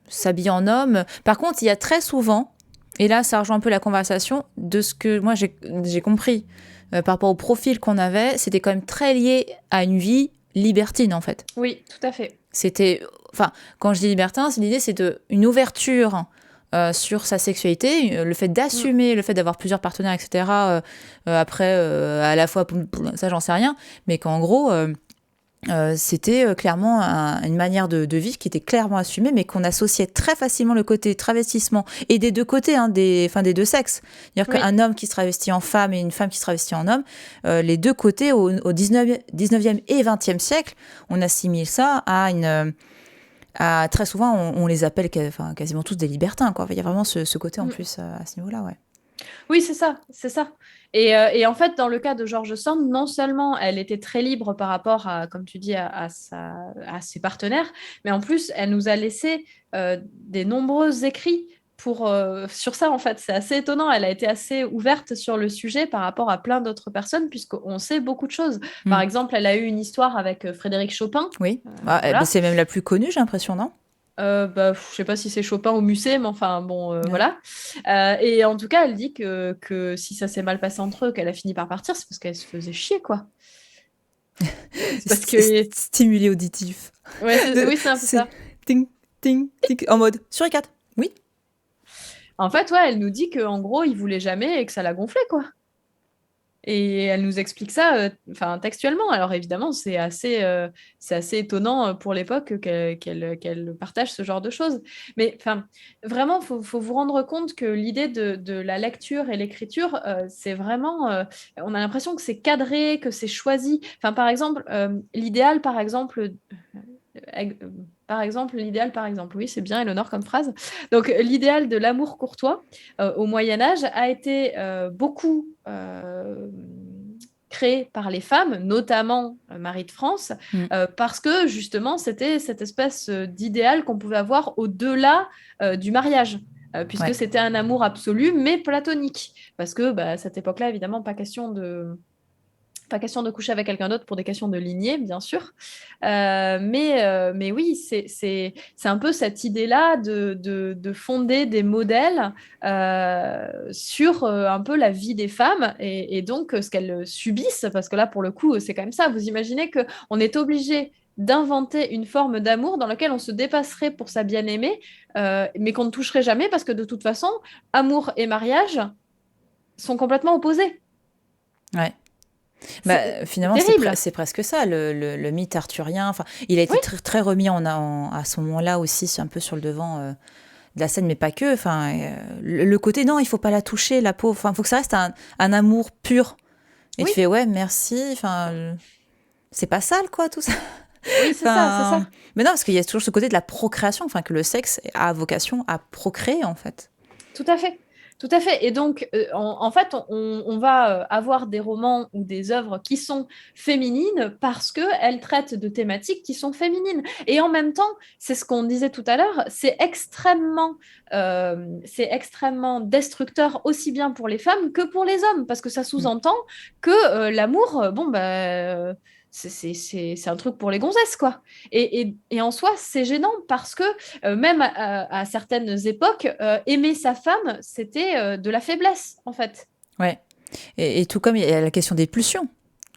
s'habillent en homme. Par contre, il y a très souvent, et là, ça rejoint un peu la conversation, de ce que moi, j'ai compris par rapport au profil qu'on avait, c'était quand même très lié à une vie libertine, en fait. Oui, tout à fait. C'était... Enfin, quand je dis libertin, l'idée, c'est une ouverture sur sa sexualité, le fait d'assumer, le fait d'avoir plusieurs partenaires, etc. Après, à la fois, ça, j'en sais rien, mais qu'en gros... c'était clairement une manière de vivre qui était clairement assumée, mais qu'on associait très facilement le côté travestissement, et des deux côtés, hein, des deux sexes. C'est-à-dire qu'un homme qui se travestit en femme et une femme qui se travestit en homme, les deux côtés, au 19e et 20e siècle, on assimile ça à très souvent, on les appelle quasiment tous des libertins, quoi. Il y a vraiment ce côté en plus à ce niveau-là, ouais. Oui, c'est ça, c'est ça. Et en fait, dans le cas de George Sand, non seulement elle était très libre par rapport à, comme tu dis, à ses partenaires, mais en plus, elle nous a laissé des nombreux écrits sur ça, en fait. C'est assez étonnant. Elle a été assez ouverte sur le sujet par rapport à plein d'autres personnes, puisqu'on sait beaucoup de choses. Par exemple, elle a eu une histoire avec Frédéric Chopin. Oui, Voilà. c'est même la plus connue, j'ai l'impression, non ? Je sais pas si c'est Chopin ou Musset, mais enfin bon, voilà. Et en tout cas, elle dit que si ça s'est mal passé entre eux, qu'elle a fini par partir, c'est parce qu'elle se faisait chier, quoi. C'est parce que... Stimulé auditif. Ouais, oui, c'est un peu ça. Ting, ting, ting, en mode sur les quatre. Oui. En fait, ouais, elle nous dit qu'en gros, il voulait jamais et que ça l'a gonflé, quoi. Et elle nous explique ça textuellement. Alors évidemment, c'est assez étonnant pour l'époque qu'elle partage ce genre de choses. Mais vraiment, il faut vous rendre compte que l'idée de la lecture et l'écriture, c'est vraiment... on a l'impression que c'est cadré, que c'est choisi. Par exemple, l'idéal, par exemple, oui, c'est bien, Éléonore, comme phrase. Donc, l'idéal de l'amour courtois au Moyen-Âge a été beaucoup créé par les femmes, notamment Marie de France, parce que justement, c'était cette espèce d'idéal qu'on pouvait avoir au-delà du mariage. Puisque c'était un amour absolu, mais platonique. Parce que à cette époque-là, évidemment, pas question de coucher avec quelqu'un d'autre pour des questions de lignée, bien sûr. Mais oui, c'est un peu cette idée-là de fonder des modèles sur un peu la vie des femmes et donc ce qu'elles subissent, parce que là, pour le coup, c'est quand même ça. Vous imaginez qu'on est obligé d'inventer une forme d'amour dans laquelle on se dépasserait pour sa bien-aimée, mais qu'on ne toucherait jamais parce que de toute façon, amour et mariage sont complètement opposés. Ouais. Finalement, c'est presque ça, le mythe arthurien. Il a été très, très remis à ce moment-là aussi, un peu sur le devant de la scène, mais pas que. Le côté, non, il faut pas la toucher, la peau. Il faut que ça reste un amour pur. Et tu fais, ouais, merci. C'est pas sale, quoi, tout ça. Oui, c'est ça. Mais non, parce qu'il y a toujours ce côté de la procréation, que le sexe a vocation à procréer, en fait. Tout à fait. Tout à fait. Et donc, en fait, on va avoir des romans ou des œuvres qui sont féminines parce qu'elles traitent de thématiques qui sont féminines. Et en même temps, c'est ce qu'on disait tout à l'heure, c'est extrêmement destructeur aussi bien pour les femmes que pour les hommes, parce que ça sous-entend que l'amour, c'est un truc pour les gonzesses, quoi. Et en soi, c'est gênant parce que même à certaines époques, aimer sa femme, c'était de la faiblesse, en fait. Ouais. Et tout comme il y a la question des pulsions.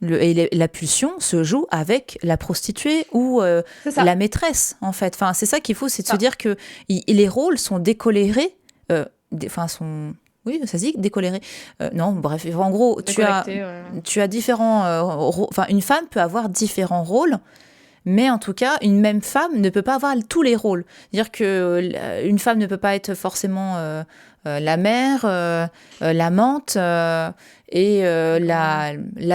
La pulsion se joue avec la prostituée ou la maîtresse, en fait. C'est ça qu'il faut, c'est de se dire que les rôles sont décolérés. Oui, ça se dit décoléré. Non, bref, en gros, tu as différents... une femme peut avoir différents rôles Mais en tout cas, une même femme ne peut pas avoir tous les rôles. C'est-à-dire qu'une femme ne peut pas être forcément la mère, l'amante la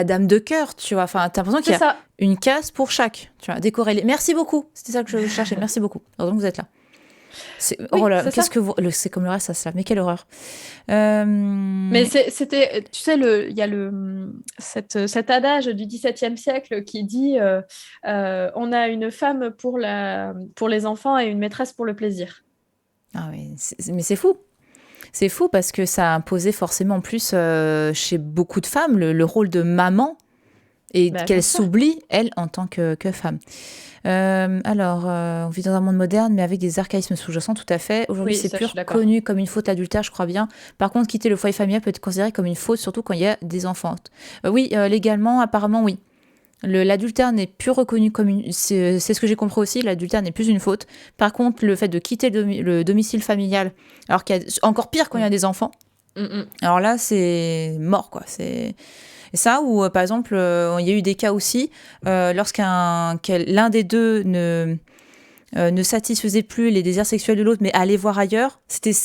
dame de cœur, tu vois. Enfin, t'as l'impression qu'il y a ça. une case pour chaque, tu vois, décorrélée. Merci beaucoup, c'était ça que je cherchais, merci beaucoup. Heureusement que vous êtes là. Oh là, qu'est-ce que vous... C'est comme le reste, ça se lave. Mais quelle horreur. Mais c'était, tu sais, il y a cet adage du XVIIe siècle qui dit on a une femme pour les enfants et une maîtresse pour le plaisir. Ah oui, mais c'est fou. C'est fou parce que ça a imposé forcément en plus chez beaucoup de femmes le rôle de maman et qu'elle s'oublie, elle, en tant que femme. On vit dans un monde moderne, mais avec des archaïsmes sous-jacents, tout à fait. Aujourd'hui, c'est plus reconnu comme une faute adultère, je crois bien. Par contre, quitter le foyer familial peut être considéré comme une faute, surtout quand il y a des enfants. Oui, légalement, apparemment, oui. L'adultère n'est plus reconnu comme une... C'est ce que j'ai compris aussi, l'adultère n'est plus une faute. Par contre, le fait de quitter le domicile familial, alors qu'il y a encore pire quand il y a des enfants, alors là, c'est mort, quoi. C'est... Et ça, ou par exemple, il y a eu des cas aussi, lorsqu'un l'un des deux ne satisfaisait plus les désirs sexuels de l'autre, mais allait voir ailleurs.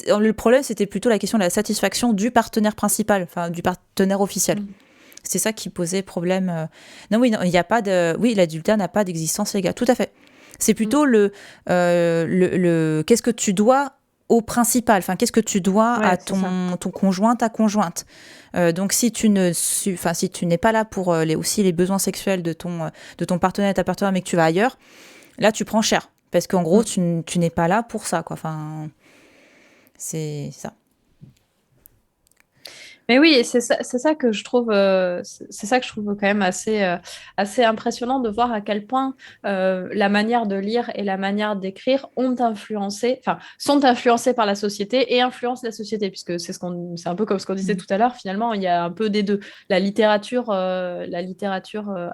Le problème, c'était plutôt la question de la satisfaction du partenaire principal, enfin du partenaire officiel. C'est ça qui posait problème. Non, il n'y a pas de... Oui, l'adultère n'a pas d'existence légale. Tout à fait. C'est plutôt qu'est-ce que tu dois au principal, enfin qu'est-ce que tu dois à ton conjoint, ta conjointe. Donc si tu n'es pas là pour aussi les besoins sexuels de ton partenaire et ta partenaire, mais que tu vas ailleurs, là tu prends cher parce qu'en gros tu n'es pas là pour ça, quoi. Enfin, c'est ça. Mais oui, c'est ça que je trouve, quand même assez impressionnant de voir à quel point la manière de lire et la manière d'écrire sont influencées par la société et influencent la société, puisque c'est un peu comme ce qu'on disait tout à l'heure. Finalement, il y a un peu des deux. La littérature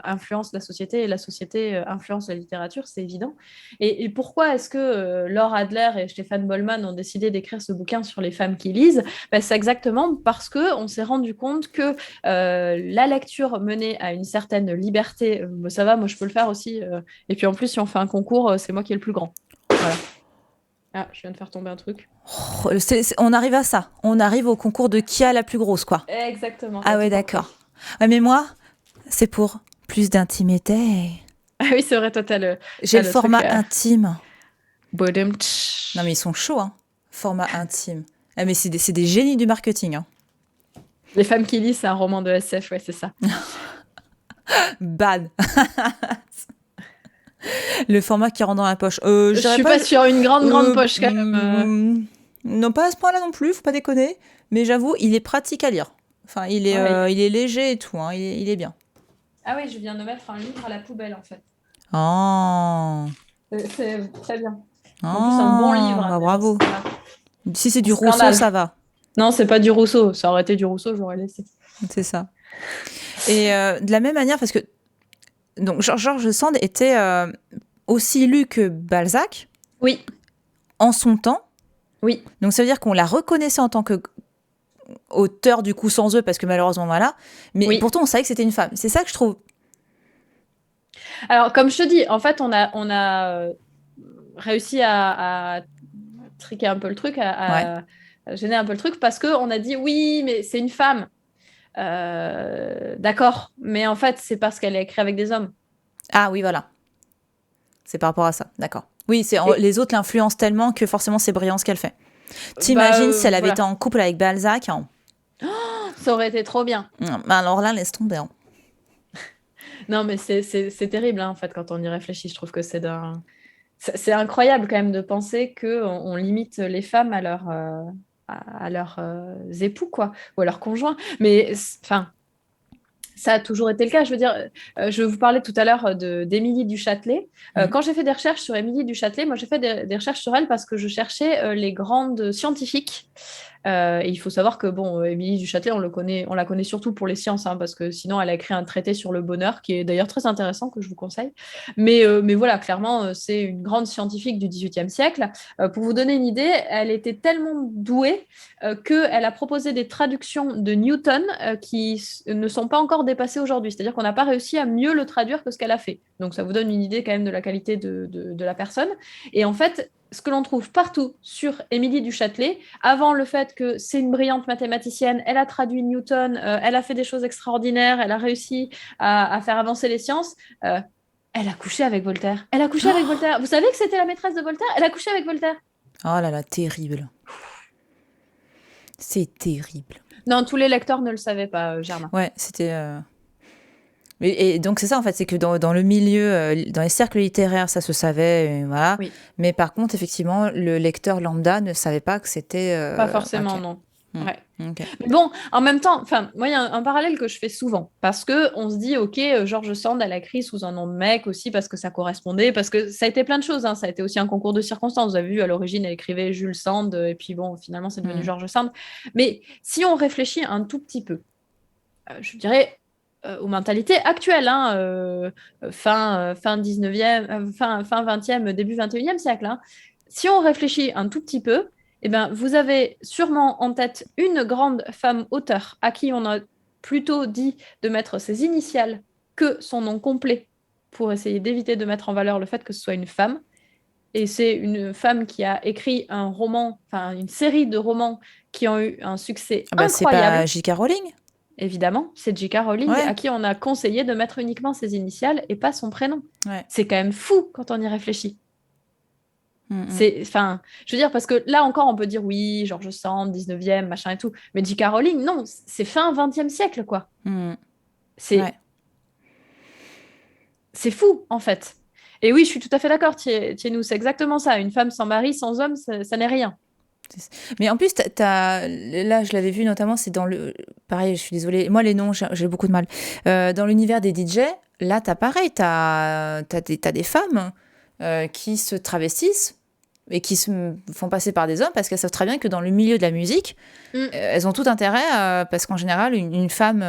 influence la société et la société influence la littérature, c'est évident. Et pourquoi est-ce que Laure Adler et Stéphane Bollmann ont décidé d'écrire ce bouquin sur les femmes qui lisent? C'est exactement parce que on s'est rendu compte que la lecture menée à une certaine liberté, ça va, moi je peux le faire aussi. Et puis en plus, si on fait un concours, c'est moi qui ai le plus grand. Voilà. Ah, je viens de faire tomber un truc. On arrive à ça. On arrive au concours de qui a la plus grosse, quoi. Exactement. Ah ouais, d'accord. Ouais, mais moi, c'est pour plus d'intimité. Ah oui, c'est vrai, toi, j'ai le format intime. Non, mais ils sont chauds, hein. Format intime. Ah, mais c'est des génies du marketing, hein. Les femmes qui lisent, c'est un roman de SF, ouais, c'est ça. Bad. Le format qui rentre dans la poche. Je suis pas sur une grande poche, quand même. Non, pas à ce point-là non plus, faut pas déconner. Mais j'avoue, il est pratique à lire. Enfin, il est léger et tout, hein. Il est bien. Ah oui, je viens de mettre un livre à la poubelle, en fait. Oh. C'est très bien. En plus, un bon livre. Bah, bravo. Si c'est du Rousseau, ça va. Non, c'est pas du Rousseau. Ça aurait été du Rousseau, j'aurais laissé. C'est ça. Et de la même manière, parce que donc George Sand était aussi lu que Balzac. Oui. En son temps. Oui. Donc ça veut dire qu'on la reconnaissait en tant que auteur du coup sans eux, parce que malheureusement voilà. Mais pourtant on savait que c'était une femme. C'est ça que je trouve. Alors comme je te dis, en fait on a réussi à triquer un peu le truc, à gêner un peu le truc, parce qu'on a dit oui, mais c'est une femme. D'accord, mais en fait c'est parce qu'elle est écrite avec des hommes. Ah oui, voilà. C'est par rapport à ça, d'accord. Oui, les autres l'influencent tellement que forcément c'est brillant ce qu'elle fait. T'imagines si elle avait été en couple avec Balzac, hein. Ça aurait été trop bien. Alors là, laisse tomber. Hein. Non, mais c'est terrible, hein, en fait, quand on y réfléchit. Je trouve que c'est incroyable quand même de penser qu'on limite les femmes à leurs époux, quoi, ou à leurs conjoints. Mais enfin, ça a toujours été le cas. Je veux dire, je vous parlais tout à l'heure d'Émilie du Châtelet. Quand j'ai fait des recherches sur Émilie du Châtelet, moi j'ai fait des recherches sur elle parce que je cherchais les grandes scientifiques Et il faut savoir que, bon, Émilie du Châtelet, on la connaît surtout pour les sciences, hein, parce que sinon, elle a écrit un traité sur le bonheur, qui est d'ailleurs très intéressant, que je vous conseille. Mais voilà, clairement, c'est une grande scientifique du XVIIIe siècle. Pour vous donner une idée, elle était tellement douée qu'elle a proposé des traductions de Newton ne sont pas encore dépassées aujourd'hui. C'est-à-dire qu'on n'a pas réussi à mieux le traduire que ce qu'elle a fait. Donc ça vous donne une idée quand même de la qualité de la personne. Et en fait, ce que l'on trouve partout sur Émilie du Châtelet, avant le fait que c'est une brillante mathématicienne, elle a traduit Newton, elle a fait des choses extraordinaires, elle a réussi à faire avancer les sciences. Elle a couché avec Voltaire. Elle a couché avec Oh, Voltaire. Vous savez que c'était la maîtresse de Voltaire? Elle a couché avec Voltaire. oh là là, terrible. C'est terrible. Non, tous les lecteurs ne le savaient pas, Germain. Ouais, c'était... Et donc c'est ça en fait, c'est que dans le milieu, dans les cercles littéraires, ça se savait, voilà. Oui, Mais par contre, effectivement, le lecteur lambda ne savait pas que c'était... pas forcément, ok. non. Hmm. Ouais. Ok. Mais bon, en même temps, enfin, moi, il y a un parallèle que je fais souvent parce que on se dit, ok, George Sand, elle a écrit sous un nom de mec aussi parce que ça correspondait, parce que ça a été plein de choses, hein. Ça a été aussi un concours de circonstances. Vous avez vu, à l'origine, elle écrivait Jules Sand, et puis bon, finalement, c'est devenu Hmm. George Sand. Mais si on réfléchit un tout petit peu, je dirais aux mentalités actuelles, hein, fin 19e, fin 20e, début 21e siècle, hein. Si on réfléchit un tout petit peu, eh ben, vous avez sûrement en tête une grande femme auteure à qui on a plutôt dit de mettre ses initiales que son nom complet pour essayer d'éviter de mettre en valeur le fait que ce soit une femme. Et c'est une femme qui a écrit un roman, enfin une série de romans qui ont eu un succès Ah bah, c'est pas incroyable. J.K. Rowling? Évidemment, c'est J.K. Rowling à Ouais. qui on a conseillé de mettre uniquement ses initiales et pas son prénom. Ouais. C'est quand même fou quand on y réfléchit. Hmm, hmm. C'est, enfin, je veux dire, parce que là encore, on peut dire oui, George Sand, 19e, machin et tout. Mais J.K. Rowling, non, c'est fin 20e siècle, quoi. Hmm. Ouais. C'est, c'est fou, en fait. Et oui, je suis tout à fait d'accord, Thienou, c'est exactement ça. Une femme sans mari, sans homme, ça n'est rien. Mais en plus, là, je l'avais vu notamment, c'est dans le... Pareil, je suis désolée, moi les noms, j'ai beaucoup de mal. Dans l'univers des DJ, là, t'as pareil, t'as des femmes qui se travestissent et qui se font passer par des hommes parce qu'elles savent très bien que dans le milieu de la musique, Mm. elles ont tout intérêt, parce qu'en général, une femme...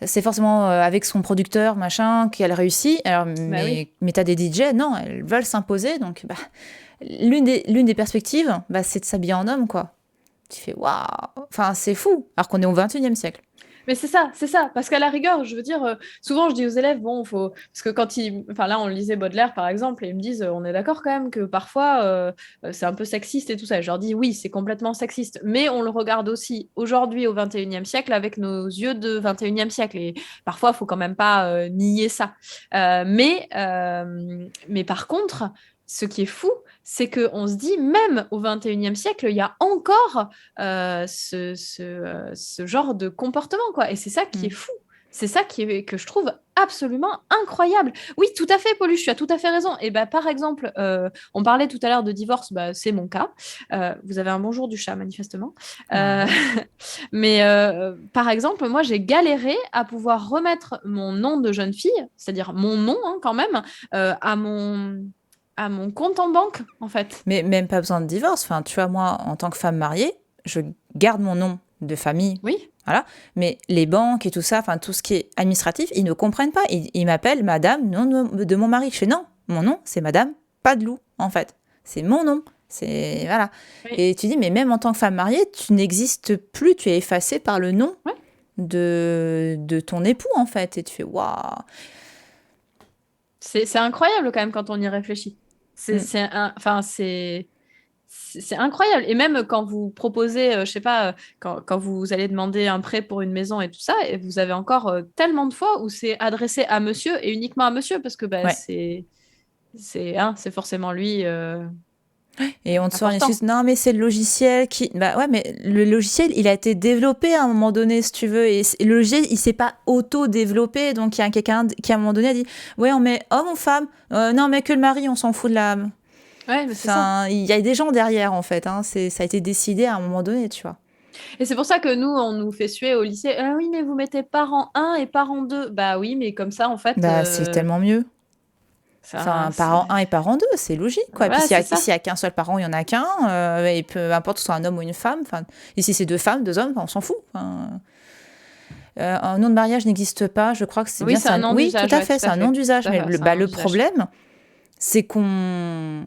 c'est forcément avec son producteur, machin, qu'elle réussit. Alors, Bah oui. mais t'as des DJ, non, elles veulent s'imposer. Donc, bah, l'une des perspectives, bah, c'est de s'habiller en homme, quoi. Tu fais waouh! Enfin, c'est fou, alors qu'on est au 21e siècle. Mais c'est ça, parce qu'à la rigueur, je veux dire, souvent je dis aux élèves, bon, faut, parce que quand ils, enfin là, on lisait Baudelaire par exemple, et ils me disent, on est d'accord quand même que parfois c'est un peu sexiste et tout ça. Et je leur dis, oui, c'est complètement sexiste, mais on le regarde aussi aujourd'hui au 21e siècle avec nos yeux de 21e siècle, et parfois, il faut quand même pas nier ça. Mais par contre, ce qui est fou, c'est qu'on se dit, même au 21e siècle, il y a encore ce genre de comportement, quoi. Et c'est ça qui est Mm. fou. C'est ça que je trouve absolument incroyable. Oui, tout à fait, Paulus, tu as tout à fait raison. Et bah, par exemple, on parlait tout à l'heure de divorce, bah, c'est mon cas. Vous avez un bonjour du chat, manifestement. Euh, Ouais. mais par exemple, moi, j'ai galéré à pouvoir remettre mon nom de jeune fille, c'est-à-dire mon nom, hein, quand même, à mon compte en banque, en fait. Mais même pas besoin de divorce. Enfin, tu vois, moi, en tant que femme mariée, je garde mon nom de famille. Oui, Voilà. Mais les banques et tout ça, enfin, tout ce qui est administratif, ils ne comprennent pas. Ils m'appellent Madame, nom de mon mari. Je fais non, mon nom, c'est Madame Padelou, en fait. C'est mon nom. C'est. Voilà. oui, Et tu dis, mais même en tant que femme mariée, tu n'existes plus. Tu es effacée par le nom ouais. de ton époux, en fait. Et tu fais waouh. C'est incroyable quand même quand on y réfléchit. Mm. Enfin, c'est incroyable. Et même quand vous proposez, je sais pas, quand vous allez demander un prêt pour une maison et tout ça, et vous avez encore tellement de fois où c'est adressé à monsieur et uniquement à monsieur parce que bah, Ouais. c'est forcément lui Et on te sort une important. excuse, non mais c'est le logiciel qui... Bah ouais, mais le logiciel, il a été développé à un moment donné, si tu veux, et le logiciel, il s'est pas auto-développé, donc il y a quelqu'un qui à un moment donné a dit, ouais, on met homme ou femme. Non, mais que le mari, on s'en fout de la... Ouais, mais c'est ça. Enfin, il y a des gens derrière, en fait, hein, ça a été décidé à un moment donné, tu vois. Et c'est pour ça que nous, on nous fait suer au lycée. Ah oui, mais vous mettez parent 1 et parent 2. Bah oui, mais comme ça, en fait, Bah, c'est tellement mieux. Ça, parent 1 et parent 2, c'est logique, quoi. Et puis voilà, c'est ça. s'il y a qu'un seul parent, il y en a qu'un, et peu importe que ce soit un homme ou une femme. Et si c'est 2 femmes, 2 hommes, on s'en fout. Un nom de mariage n'existe pas, je crois que c'est Oui, bien c'est un nom oui, tout d'usage, à ouais, fait, tout c'est à un nom fait. d'usage. Tout à Mais fait, c'est un nom le d'usage. problème, c'est on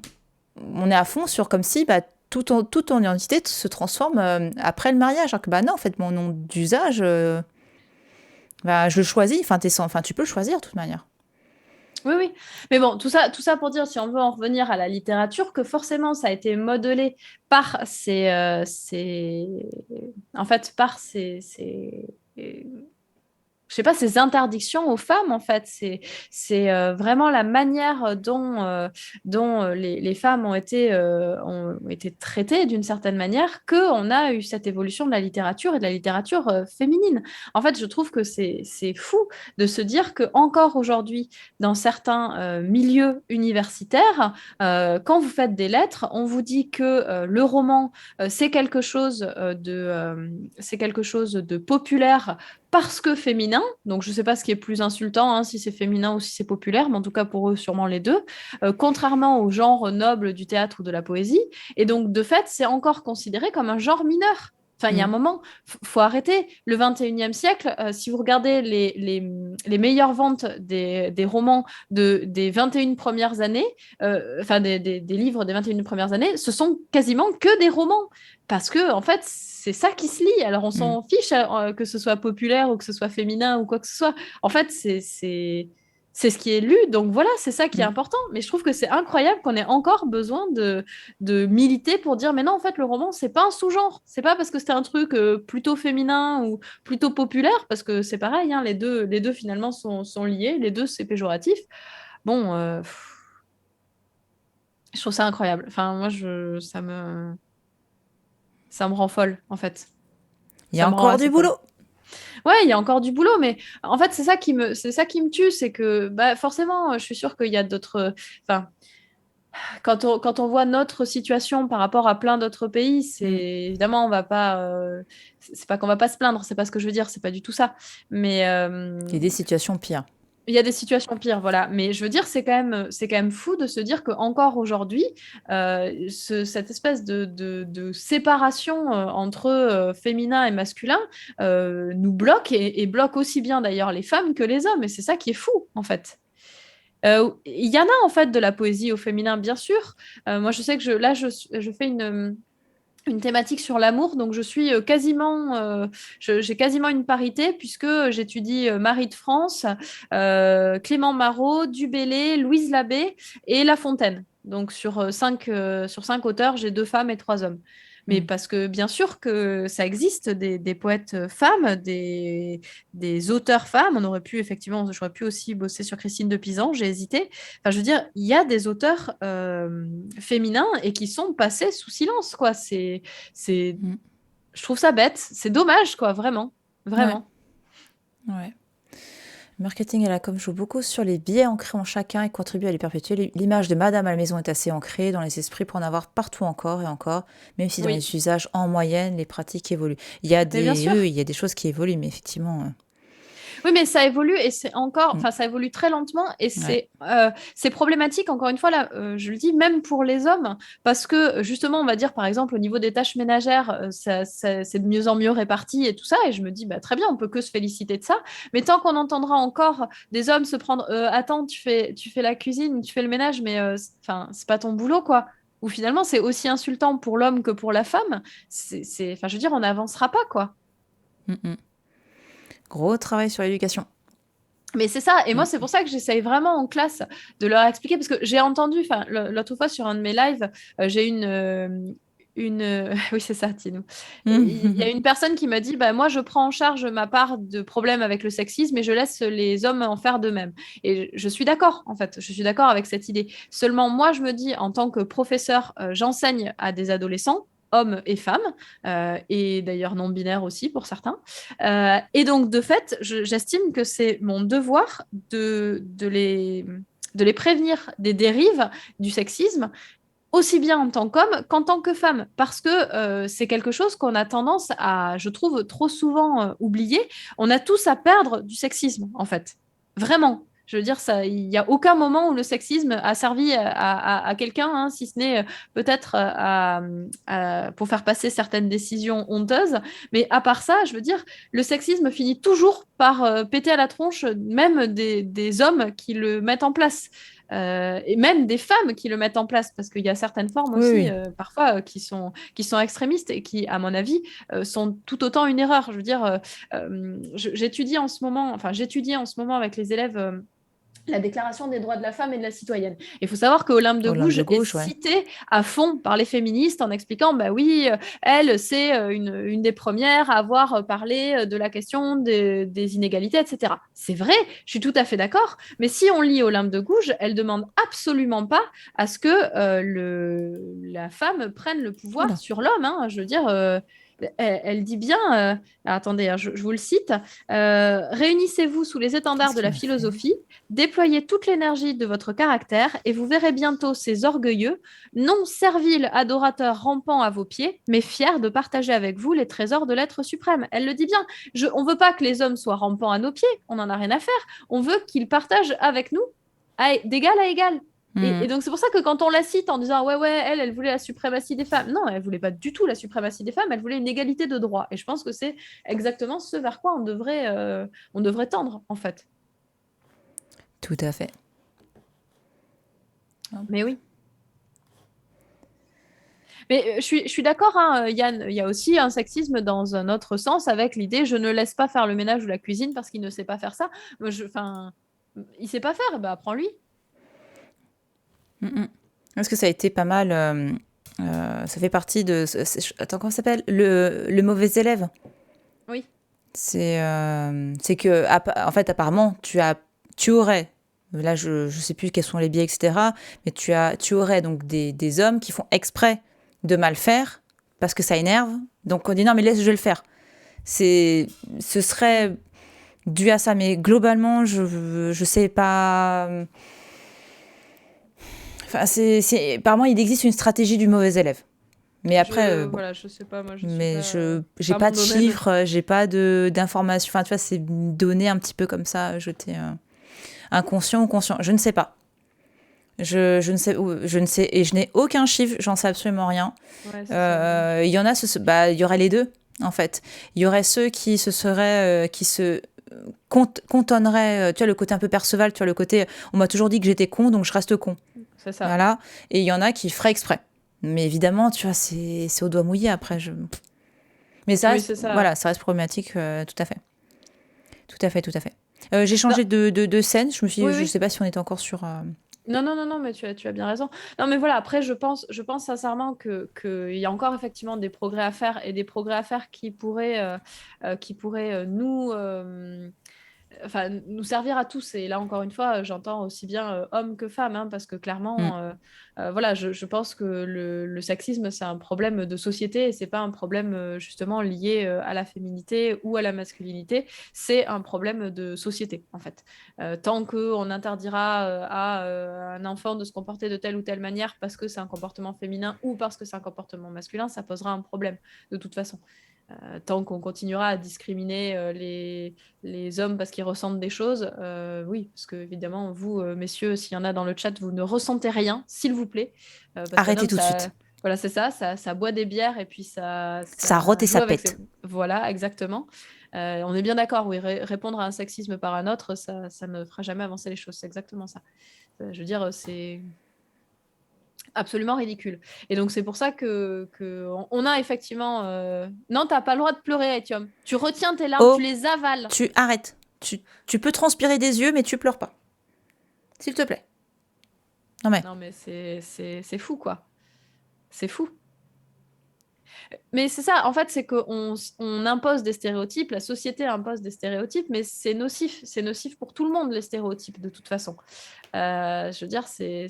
est à fond sur comme si toute ton identité se transforme après le mariage. Alors que non, en fait, mon nom d'usage, je le choisis. Tu peux le choisir de toute manière. Oui, oui. Mais bon, tout ça pour dire, si on veut en revenir à la littérature, que forcément, ça a été modelé par en fait, par je sais pas, ces interdictions aux femmes, en fait. C'est vraiment la manière dont les femmes ont été traitées d'une certaine manière qu'on a eu cette évolution de la littérature et de la littérature féminine. En fait, je trouve que c'est fou de se dire que encore aujourd'hui, dans certains milieux universitaires, quand vous faites des lettres, on vous dit que le roman, c'est quelque chose c'est quelque chose de populaire parce que féminin, donc je ne sais pas ce qui est plus insultant, hein, si c'est féminin ou si c'est populaire, mais en tout cas pour eux, sûrement les deux, contrairement au genre noble du théâtre ou de la poésie. Et donc, de fait, c'est encore considéré comme un genre mineur. Enfin, il y a un moment, faut arrêter. Le 21e siècle, si vous regardez les meilleures ventes des romans des 21 premières années, enfin des livres des 21 premières années, ce sont quasiment que des romans. Parce que, en fait, c'est ça qui se lit. Alors, on s'en fiche que ce soit populaire ou que ce soit féminin ou quoi que ce soit. En fait, c'est ce qui est lu. Donc, voilà, c'est ça qui est important. Mais je trouve que c'est incroyable qu'on ait encore besoin de militer pour dire, mais non, en fait, le roman, c'est pas un sous-genre. C'est pas parce que c'était un truc plutôt féminin ou plutôt populaire, parce que c'est pareil, hein, les deux finalement sont liés. Les deux, c'est péjoratif. Bon, je trouve ça incroyable. Enfin, moi, ça me rend folle, en fait. Il y a Ça me rend encore du assez folle. boulot. Ouais, il y a encore du boulot, mais en fait, c'est ça qui me tue, c'est que bah, forcément, je suis sûre qu'il y a d'autres. Enfin, quand on voit notre situation par rapport à plein d'autres pays, c'est évidemment, on va pas. C'est pas qu'on va pas se plaindre, c'est pas ce que je veux dire, c'est pas du tout ça. Mais Il y a des situations pires. il y a des situations pires, voilà. Mais je veux dire, c'est quand même fou de se dire qu'encore aujourd'hui, cette espèce de séparation entre féminin et masculin nous bloque et bloque aussi bien d'ailleurs les femmes que les hommes. Et c'est ça qui est fou, en fait. Il y en a en fait de la poésie au féminin, bien sûr. Moi, je sais que je fais une thématique sur l'amour, donc je suis j'ai quasiment une parité puisque j'étudie Marie de France, Clément Marot, Dubélé, Louise Labbé et La Fontaine. Donc sur cinq auteurs, j'ai 2 femmes et 3 hommes. Mais parce que bien sûr que ça existe des poètes femmes, des auteurs femmes. J'aurais pu aussi bosser sur Christine de Pisan, j'ai hésité. Enfin, je veux dire, il y a des auteurs féminins et qui sont passés sous silence, quoi. Je trouve ça bête. C'est dommage, quoi, vraiment. Ouais. Vraiment. Ouais. Le marketing et la com jouent beaucoup sur les biais ancrés en chacun et contribuent à les perpétuer. L'image de Madame à la maison est assez ancrée dans les esprits pour en avoir partout encore et encore, même si dans Oui. les usages en moyenne, les pratiques évoluent. Il y a bien sûr. il y a des choses qui évoluent, mais effectivement. Oui, mais ça évolue et c'est encore, enfin, ça évolue très lentement et c'est problématique, encore une fois, là, je le dis, même pour les hommes, parce que justement, on va dire, par exemple, au niveau des tâches ménagères, c'est de mieux en mieux réparti et tout ça, et je me dis, bah, très bien, on peut que se féliciter de ça, mais tant qu'on entendra encore des hommes se prendre, attends, tu fais la cuisine, tu fais le ménage, mais enfin, c'est pas ton boulot, quoi. Ou finalement, c'est aussi insultant pour l'homme que pour la femme. Enfin, je veux dire, on n'avancera pas, quoi. Gros travail sur l'éducation. Mais c'est ça, et moi c'est pour ça que j'essaye vraiment en classe de leur expliquer, parce que j'ai entendu, enfin l'autre fois sur un de mes lives, j'ai oui c'est ça, Tinou. Il y a une personne qui m'a dit, bah moi je prends en charge ma part de problème avec le sexisme et je laisse les hommes en faire d'eux-mêmes. Et je suis d'accord, en fait, je suis d'accord avec cette idée. Seulement moi je me dis, en tant que professeur, j'enseigne à des adolescents, hommes et femmes, et d'ailleurs non-binaires aussi pour certains. Et donc, de fait, j'estime que c'est mon devoir de les prévenir des dérives du sexisme, aussi bien en tant qu'homme qu'en tant que femme, parce que c'est quelque chose qu'on a tendance à, je trouve, trop souvent oublier. On a tous à perdre du sexisme, en fait. Vraiment. Je veux dire, ça, il n'y a aucun moment où le sexisme a servi à quelqu'un, hein, si ce n'est peut-être pour faire passer certaines décisions honteuses. Mais à part ça, je veux dire, le sexisme finit toujours par péter à la tronche, même des hommes qui le mettent en place. Et même des femmes qui le mettent en place, parce qu'il y a certaines formes Oui, aussi, oui. parfois, qui sont extrémistes et qui, à mon avis, sont tout autant une erreur. Je veux dire, j'étudie en ce moment, enfin, j'étudie en ce moment avec les élèves la Déclaration des droits de la femme et de la citoyenne. Il faut savoir que Olympe de Olympe de Gouges est gauche, ouais. citée à fond par les féministes en expliquant, bah oui, elle, c'est une des premières à avoir parlé de la question des inégalités, etc. C'est vrai, je suis tout à fait d'accord, mais si on lit Olympe de Gouges, elle demande absolument pas à ce que la femme prenne le pouvoir Voilà. sur l'homme. Hein. Je veux dire, elle dit bien, attendez, hein, je vous le cite, réunissez-vous sous les étendards Qu'est-ce de qu'il la m'a fait? philosophie. Déployez toute l'énergie de votre caractère et vous verrez bientôt ces orgueilleux, non serviles adorateurs rampant à vos pieds, mais fiers de partager avec vous les trésors de l'être suprême. Elle le dit bien. On ne veut pas que les hommes soient rampants à nos pieds, on n'en a rien à faire. On veut qu'ils partagent avec nous d'égal à égal. Et Mhm. donc, c'est pour ça que quand on la cite en disant ouais, ouais, elle voulait la suprématie des femmes, non, elle voulait pas du tout la suprématie des femmes, elle voulait une égalité de droit. Et je pense que c'est exactement ce vers quoi on devrait tendre, en fait. Tout à fait. Mais oui. Mais je suis d'accord, hein, Yann, il y a aussi un sexisme dans un autre sens avec l'idée je ne laisse pas faire le ménage ou la cuisine parce qu'il ne sait pas faire ça. Enfin, il sait pas faire, bah apprends-lui. Mhm. Est-ce que ça a été pas mal ça fait partie de... Attends, comment ça s'appelle? Le mauvais élève. Oui. C'est que, en fait, apparemment, tu aurais, là je sais plus quels sont les biais, etc., mais tu aurais donc des hommes qui font exprès de mal faire parce que ça énerve. Donc on dit non, mais laisse, je vais le faire. Ce serait dû à ça, mais globalement, je sais pas. Enfin, apparemment, il existe une stratégie du mauvais élève. Mais après, bon. Voilà, je sais pas, moi je suis Mais pas, c'est j'ai pas pas mon de domaine. chiffres, j'ai pas d'informations. Enfin, tu vois, c'est une donnée un petit peu comme ça, jetée inconscient ou conscient. Je ne sais pas. Je ne sais, et je n'ai aucun chiffre, j'en sais absolument rien. Ouais, c'est ça. Il y en a, il y aurait les deux, en fait. Il y aurait ceux qui qui se contonneraient, tu vois, le côté un peu Perceval, tu vois, le côté, on m'a toujours dit que j'étais con, donc je reste con. C'est ça. Voilà. Et il y en a qui feraient exprès. Mais évidemment, tu vois, c'est au doigt mouillé après. Mais ça Oui, reste, c'est ça. voilà, ça reste problématique, tout à fait. Tout à fait, tout à fait. J'ai Non, changé de scène, je me suis oui, je oui. sais pas si on est encore sur... Non, non, non, non, mais tu as bien raison. Non, mais voilà, après, je pense sincèrement qu'il y a encore effectivement des progrès à faire et des progrès à faire qui pourraient enfin, nous servir à tous. Et là, encore une fois, j'entends aussi bien hommes que femmes, hein, parce que Hmm. clairement, voilà, je pense que le sexisme, c'est un problème de société et c'est pas un problème justement lié à la féminité ou à la masculinité. C'est un problème de société, en fait. Tant qu'on interdira un enfant de se comporter de telle ou telle manière parce que c'est un comportement féminin ou parce que c'est un comportement masculin, ça posera un problème de toute façon. Tant qu'on continuera à discriminer les hommes parce qu'ils ressentent des choses, oui, parce que évidemment, vous, messieurs, s'il y en a dans le chat, vous ne ressentez rien, s'il vous plaît, parce qu'un Arrêtez homme, tout de ça, suite. voilà, c'est ça, ça boit des bières et puis Ça ça rote et joue ça avec ses... pète. Voilà, exactement. On est bien d'accord, oui, répondre à un sexisme par un autre, ça ne fera jamais avancer les choses, c'est exactement ça. Je veux dire, c'est absolument ridicule. Et donc, c'est pour ça on a effectivement. Non, t'as pas le droit de pleurer, Etium. Tu retiens tes larmes, tu Oh, les avales. tu arrêtes. Tu peux transpirer des yeux, mais tu pleures pas. S'il te plaît. Non mais, Non, mais c'est fou, quoi. C'est fou. Mais c'est ça, en fait, c'est qu'on impose des stéréotypes, la société impose des stéréotypes, mais c'est nocif. C'est nocif pour tout le monde, les stéréotypes, de toute façon. Je veux dire, c'est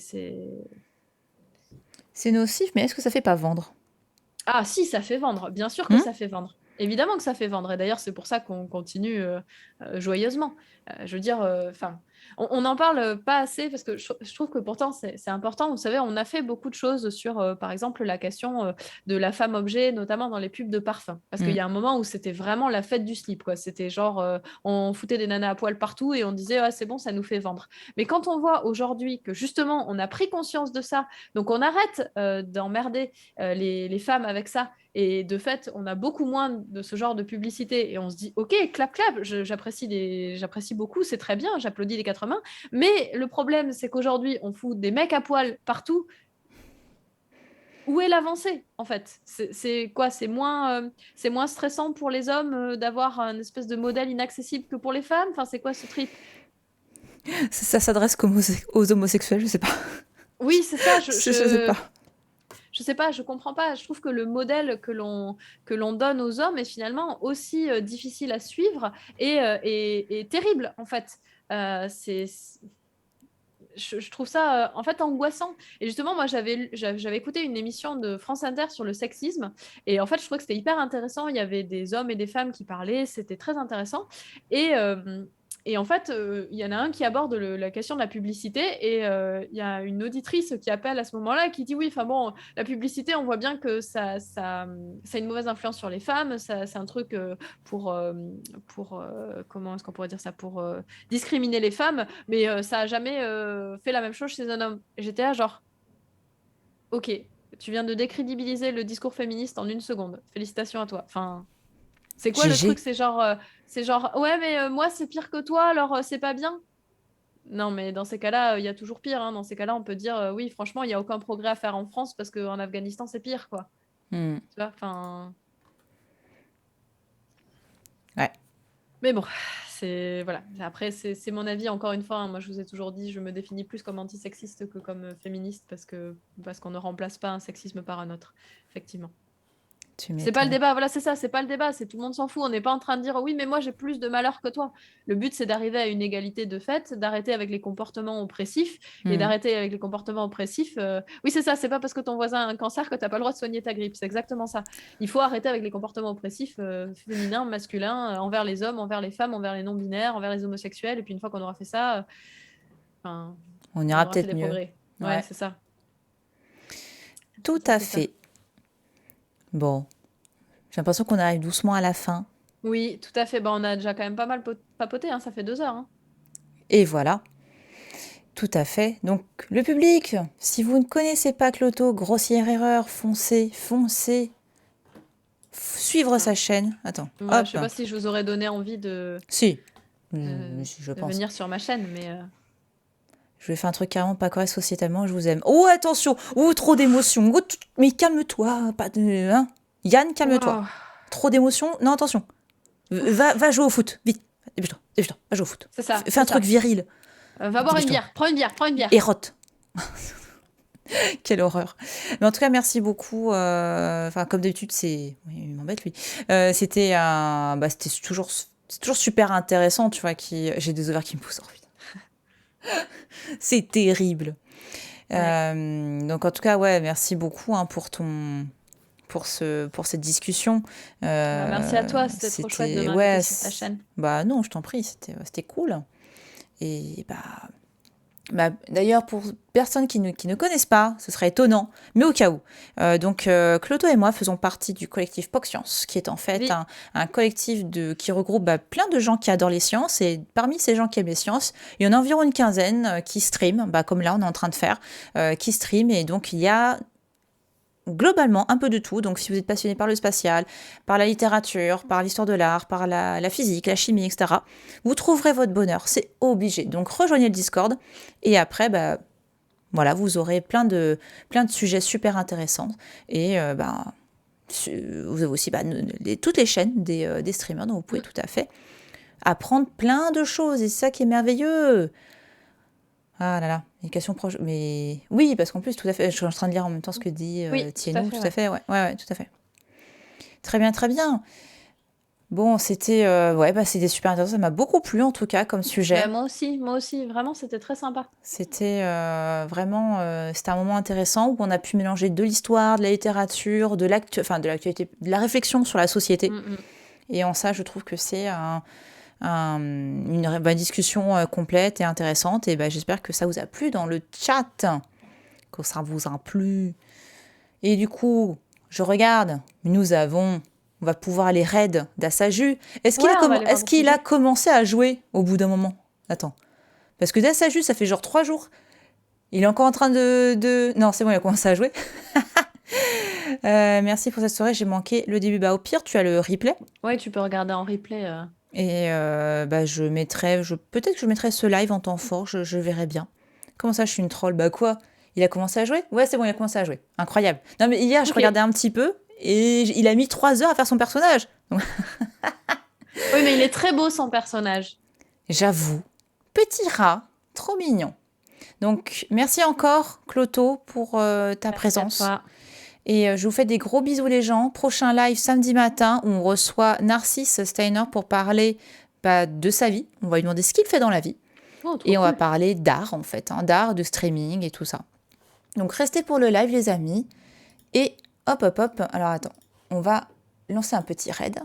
nocif, mais est-ce que ça fait pas vendre? Ah si, ça fait vendre. Bien sûr que Hmm. ça fait vendre. Évidemment que ça fait vendre. Et d'ailleurs, c'est pour ça qu'on continue joyeusement. Je veux dire, enfin, On n'en parle pas assez parce que je trouve que pourtant c'est important. Vous savez, on a fait beaucoup de choses sur, par exemple, la question de la femme objet, notamment dans les pubs de parfum. Parce qu'il Mm. y a un moment où c'était vraiment la fête du slip, quoi. C'était genre, on foutait des nanas à poil partout et on disait, ah, c'est bon, ça nous fait vendre. Mais quand on voit aujourd'hui que justement, on a pris conscience de ça, donc on arrête d'emmerder les femmes avec ça. Et de fait, on a beaucoup moins de ce genre de publicité et on se dit, ok, clap, clap, j'apprécie beaucoup, c'est très bien, j'applaudis les quatre mains. Mais le problème, c'est qu'aujourd'hui, on fout des mecs à poil partout. Où est l'avancée, en fait? C'est quoi? C'est moins stressant pour les hommes d'avoir un espèce de modèle inaccessible que pour les femmes? Enfin, c'est quoi ce trip? Ça s'adresse aux homosexuels, je sais pas. Oui, c'est ça. Je sais pas. Je sais pas, je comprends pas. Je trouve que le modèle que l'on donne aux hommes est finalement aussi difficile à suivre et terrible, en fait. C'est je trouve ça en fait angoissant. Et justement, moi, j'avais écouté une émission de France Inter sur le sexisme. Et en fait, je trouvais que c'était hyper intéressant. Il y avait des hommes et des femmes qui parlaient. C'était très intéressant. Et, euh, et en fait, il y en a un qui aborde la question de la publicité. Et il y a une auditrice qui appelle à ce moment-là qui dit oui, enfin bon, la publicité, on voit bien que ça a une mauvaise influence sur les femmes. C'est un truc comment est-ce qu'on pourrait dire ça, pour discriminer les femmes, mais ça a jamais fait la même chose chez un homme. Et j'étais là genre, ok, tu viens de décrédibiliser le discours féministe en une seconde. Félicitations à toi. Enfin, c'est quoi le truc? GG. C'est genre, ouais, mais moi c'est pire que toi, alors c'est pas bien. Non, mais dans ces cas-là, il y a toujours pire, hein. Dans ces cas-là, on peut dire, oui, franchement, il n'y a aucun progrès à faire en France parce qu'en Afghanistan, c'est pire, quoi. Mm. Tu vois, enfin. Ouais. Mais bon, c'est voilà. Après, c'est mon avis. Encore une fois, hein. Moi, je vous ai toujours dit, je me définis plus comme antisexiste que comme féministe parce qu'on ne remplace pas un sexisme par un autre, effectivement. Tu C'est pas le m'étonnes. débat. Voilà, c'est ça. C'est pas le débat. C'est tout le monde s'en fout. On n'est pas en train de dire oui, mais moi j'ai plus de malheur que toi. Le but, c'est d'arriver à une égalité de fait, d'arrêter avec les comportements oppressifs et Mm. d'arrêter avec les comportements oppressifs. Oui, c'est ça. C'est pas parce que ton voisin a un cancer que t'as pas le droit de soigner ta grippe. C'est exactement ça. Il faut arrêter avec les comportements oppressifs féminins, masculins, envers les hommes, envers les femmes, envers les non-binaires, envers les homosexuels. Et puis une fois qu'on aura fait ça, enfin, On on ira aura fait peut-être des mieux. progrès. Ouais, Ouais. c'est ça. Tout C'est ça, à c'est ça. fait. Bon, j'ai l'impression qu'on arrive doucement à la fin. Oui, tout à fait. Bah, on a déjà quand même pas mal papoté, hein. Ça fait 2 heures, hein. Et voilà. Tout à fait. Donc, le public, si vous ne connaissez pas Cloto, grossière erreur, foncez, foncez. Suivre Ouais. sa chaîne. Attends, Voilà, hop. je sais pas si je vous aurais donné envie Si. de, Si, je de pense. venir sur ma chaîne, mais Je vais faire un truc carrément pas correct sociétalement, je vous aime. Oh, attention. Oh, trop d'émotions. Oh, mais calme-toi. Pas de... Hein. Yann, calme-toi. waouh, Trop d'émotions. Non, attention. Va, ouf, va jouer au foot. Vite. Dépêche-toi. Dépêche-toi. Va jouer au foot. c'est ça, Fais c'est un truc ça. viril. Va boire une Dépêche-toi. bière, prends une bière, prends une bière. Érote. Quelle horreur. Mais en tout cas, merci beaucoup. Enfin, comme d'habitude, c'est... Oui, il m'embête, lui. C'était un... Bah, c'était toujours... C'est toujours super intéressant, tu vois. J'ai des ovaires qui me poussent. Oh, putain. C'est terrible. Ouais. Donc, en tout cas, ouais, merci beaucoup hein, pour cette discussion. Bah, merci à toi, c'était trop chouette de C'était... m'inviter Ouais, sur ta chaîne. bah non, je t'en prie, c'était cool. Et d'ailleurs, pour personnes qui ne connaissent pas, ce serait étonnant, mais au cas où. Cloto et moi faisons partie du collectif POC Science, qui est en fait Oui, un collectif qui regroupe plein de gens qui adorent les sciences. Et parmi ces gens qui aiment les sciences, il y en a environ une quinzaine qui streament, comme là on est en train de faire, qui streament. Et donc il y a globalement un peu de tout. Donc si vous êtes passionné par le spatial, par la littérature, par l'histoire de l'art, par la physique, la chimie, etc., vous trouverez votre bonheur, c'est obligé. Donc rejoignez le Discord et après, voilà, vous aurez plein de sujets super intéressants. Et vous avez aussi toutes les chaînes des streamers, donc vous pouvez tout à fait apprendre plein de choses. Et c'est ça qui est merveilleux. Ah là là, éducation proche. Mais oui, parce qu'en plus, tout à fait, je suis en train de lire en même temps ce que dit oui, tout à Thienou, fait, tout à ouais. fait, ouais, tout à fait. Très bien, très bien. Bon, c'était c'était super intéressant, ça m'a beaucoup plu en tout cas comme Bah, sujet. moi aussi, vraiment, c'était très sympa. C'était vraiment, c'était un moment intéressant où on a pu mélanger de l'histoire, de la littérature, de l'actualité, de la réflexion sur la société. Mm, mm. Et en ça, je trouve que c'est une discussion complète et intéressante. Et j'espère que ça vous a plu dans le chat, que ça vous a plu. Et du coup, je regarde, on va pouvoir aller raid d'Asaju. Est-ce qu'il Ouais, a, on va aller voir est-ce d'autres qu'il a sujets. commencé à jouer au bout d'un moment? Attends. Parce que d'Asaju, ça fait genre 3 jours. Il est encore en train de... Non, c'est bon, il a commencé à jouer. Merci pour cette soirée, j'ai manqué le début. Au pire, tu as le replay. Ouais, tu peux regarder en replay. Et peut-être que je mettrai ce live en temps fort, je verrai bien. Comment ça, je suis une troll? Quoi? Il a commencé à jouer? Ouais, c'est bon, il a commencé à jouer. Incroyable. Non, mais hier, je Ok. regardais un petit peu et il a mis 3 heures à faire son personnage. Donc, Oui, mais il est très beau son personnage. j'avoue, petit rat, trop mignon. Donc, merci encore, Cloto, pour ta Merci à présence. toi. Et je vous fais des gros bisous, les gens. Prochain live samedi matin où on reçoit Narcisse Steiner pour parler de sa vie. On va lui demander ce qu'il fait dans la vie. Oh, trop Et on va cool. parler d'art, en fait, d'art, de streaming et tout ça. Donc, restez pour le live, les amis. Et hop, hop, hop. Alors, attends. On va lancer un petit raid.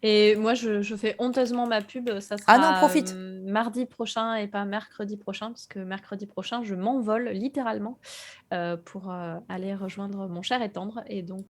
Et moi, je fais honteusement ma pub. Ça Ah non, sera profite. mardi prochain et pas mercredi prochain, parce que mercredi prochain, je m'envole littéralement pour aller rejoindre mon cher et tendre. Et donc,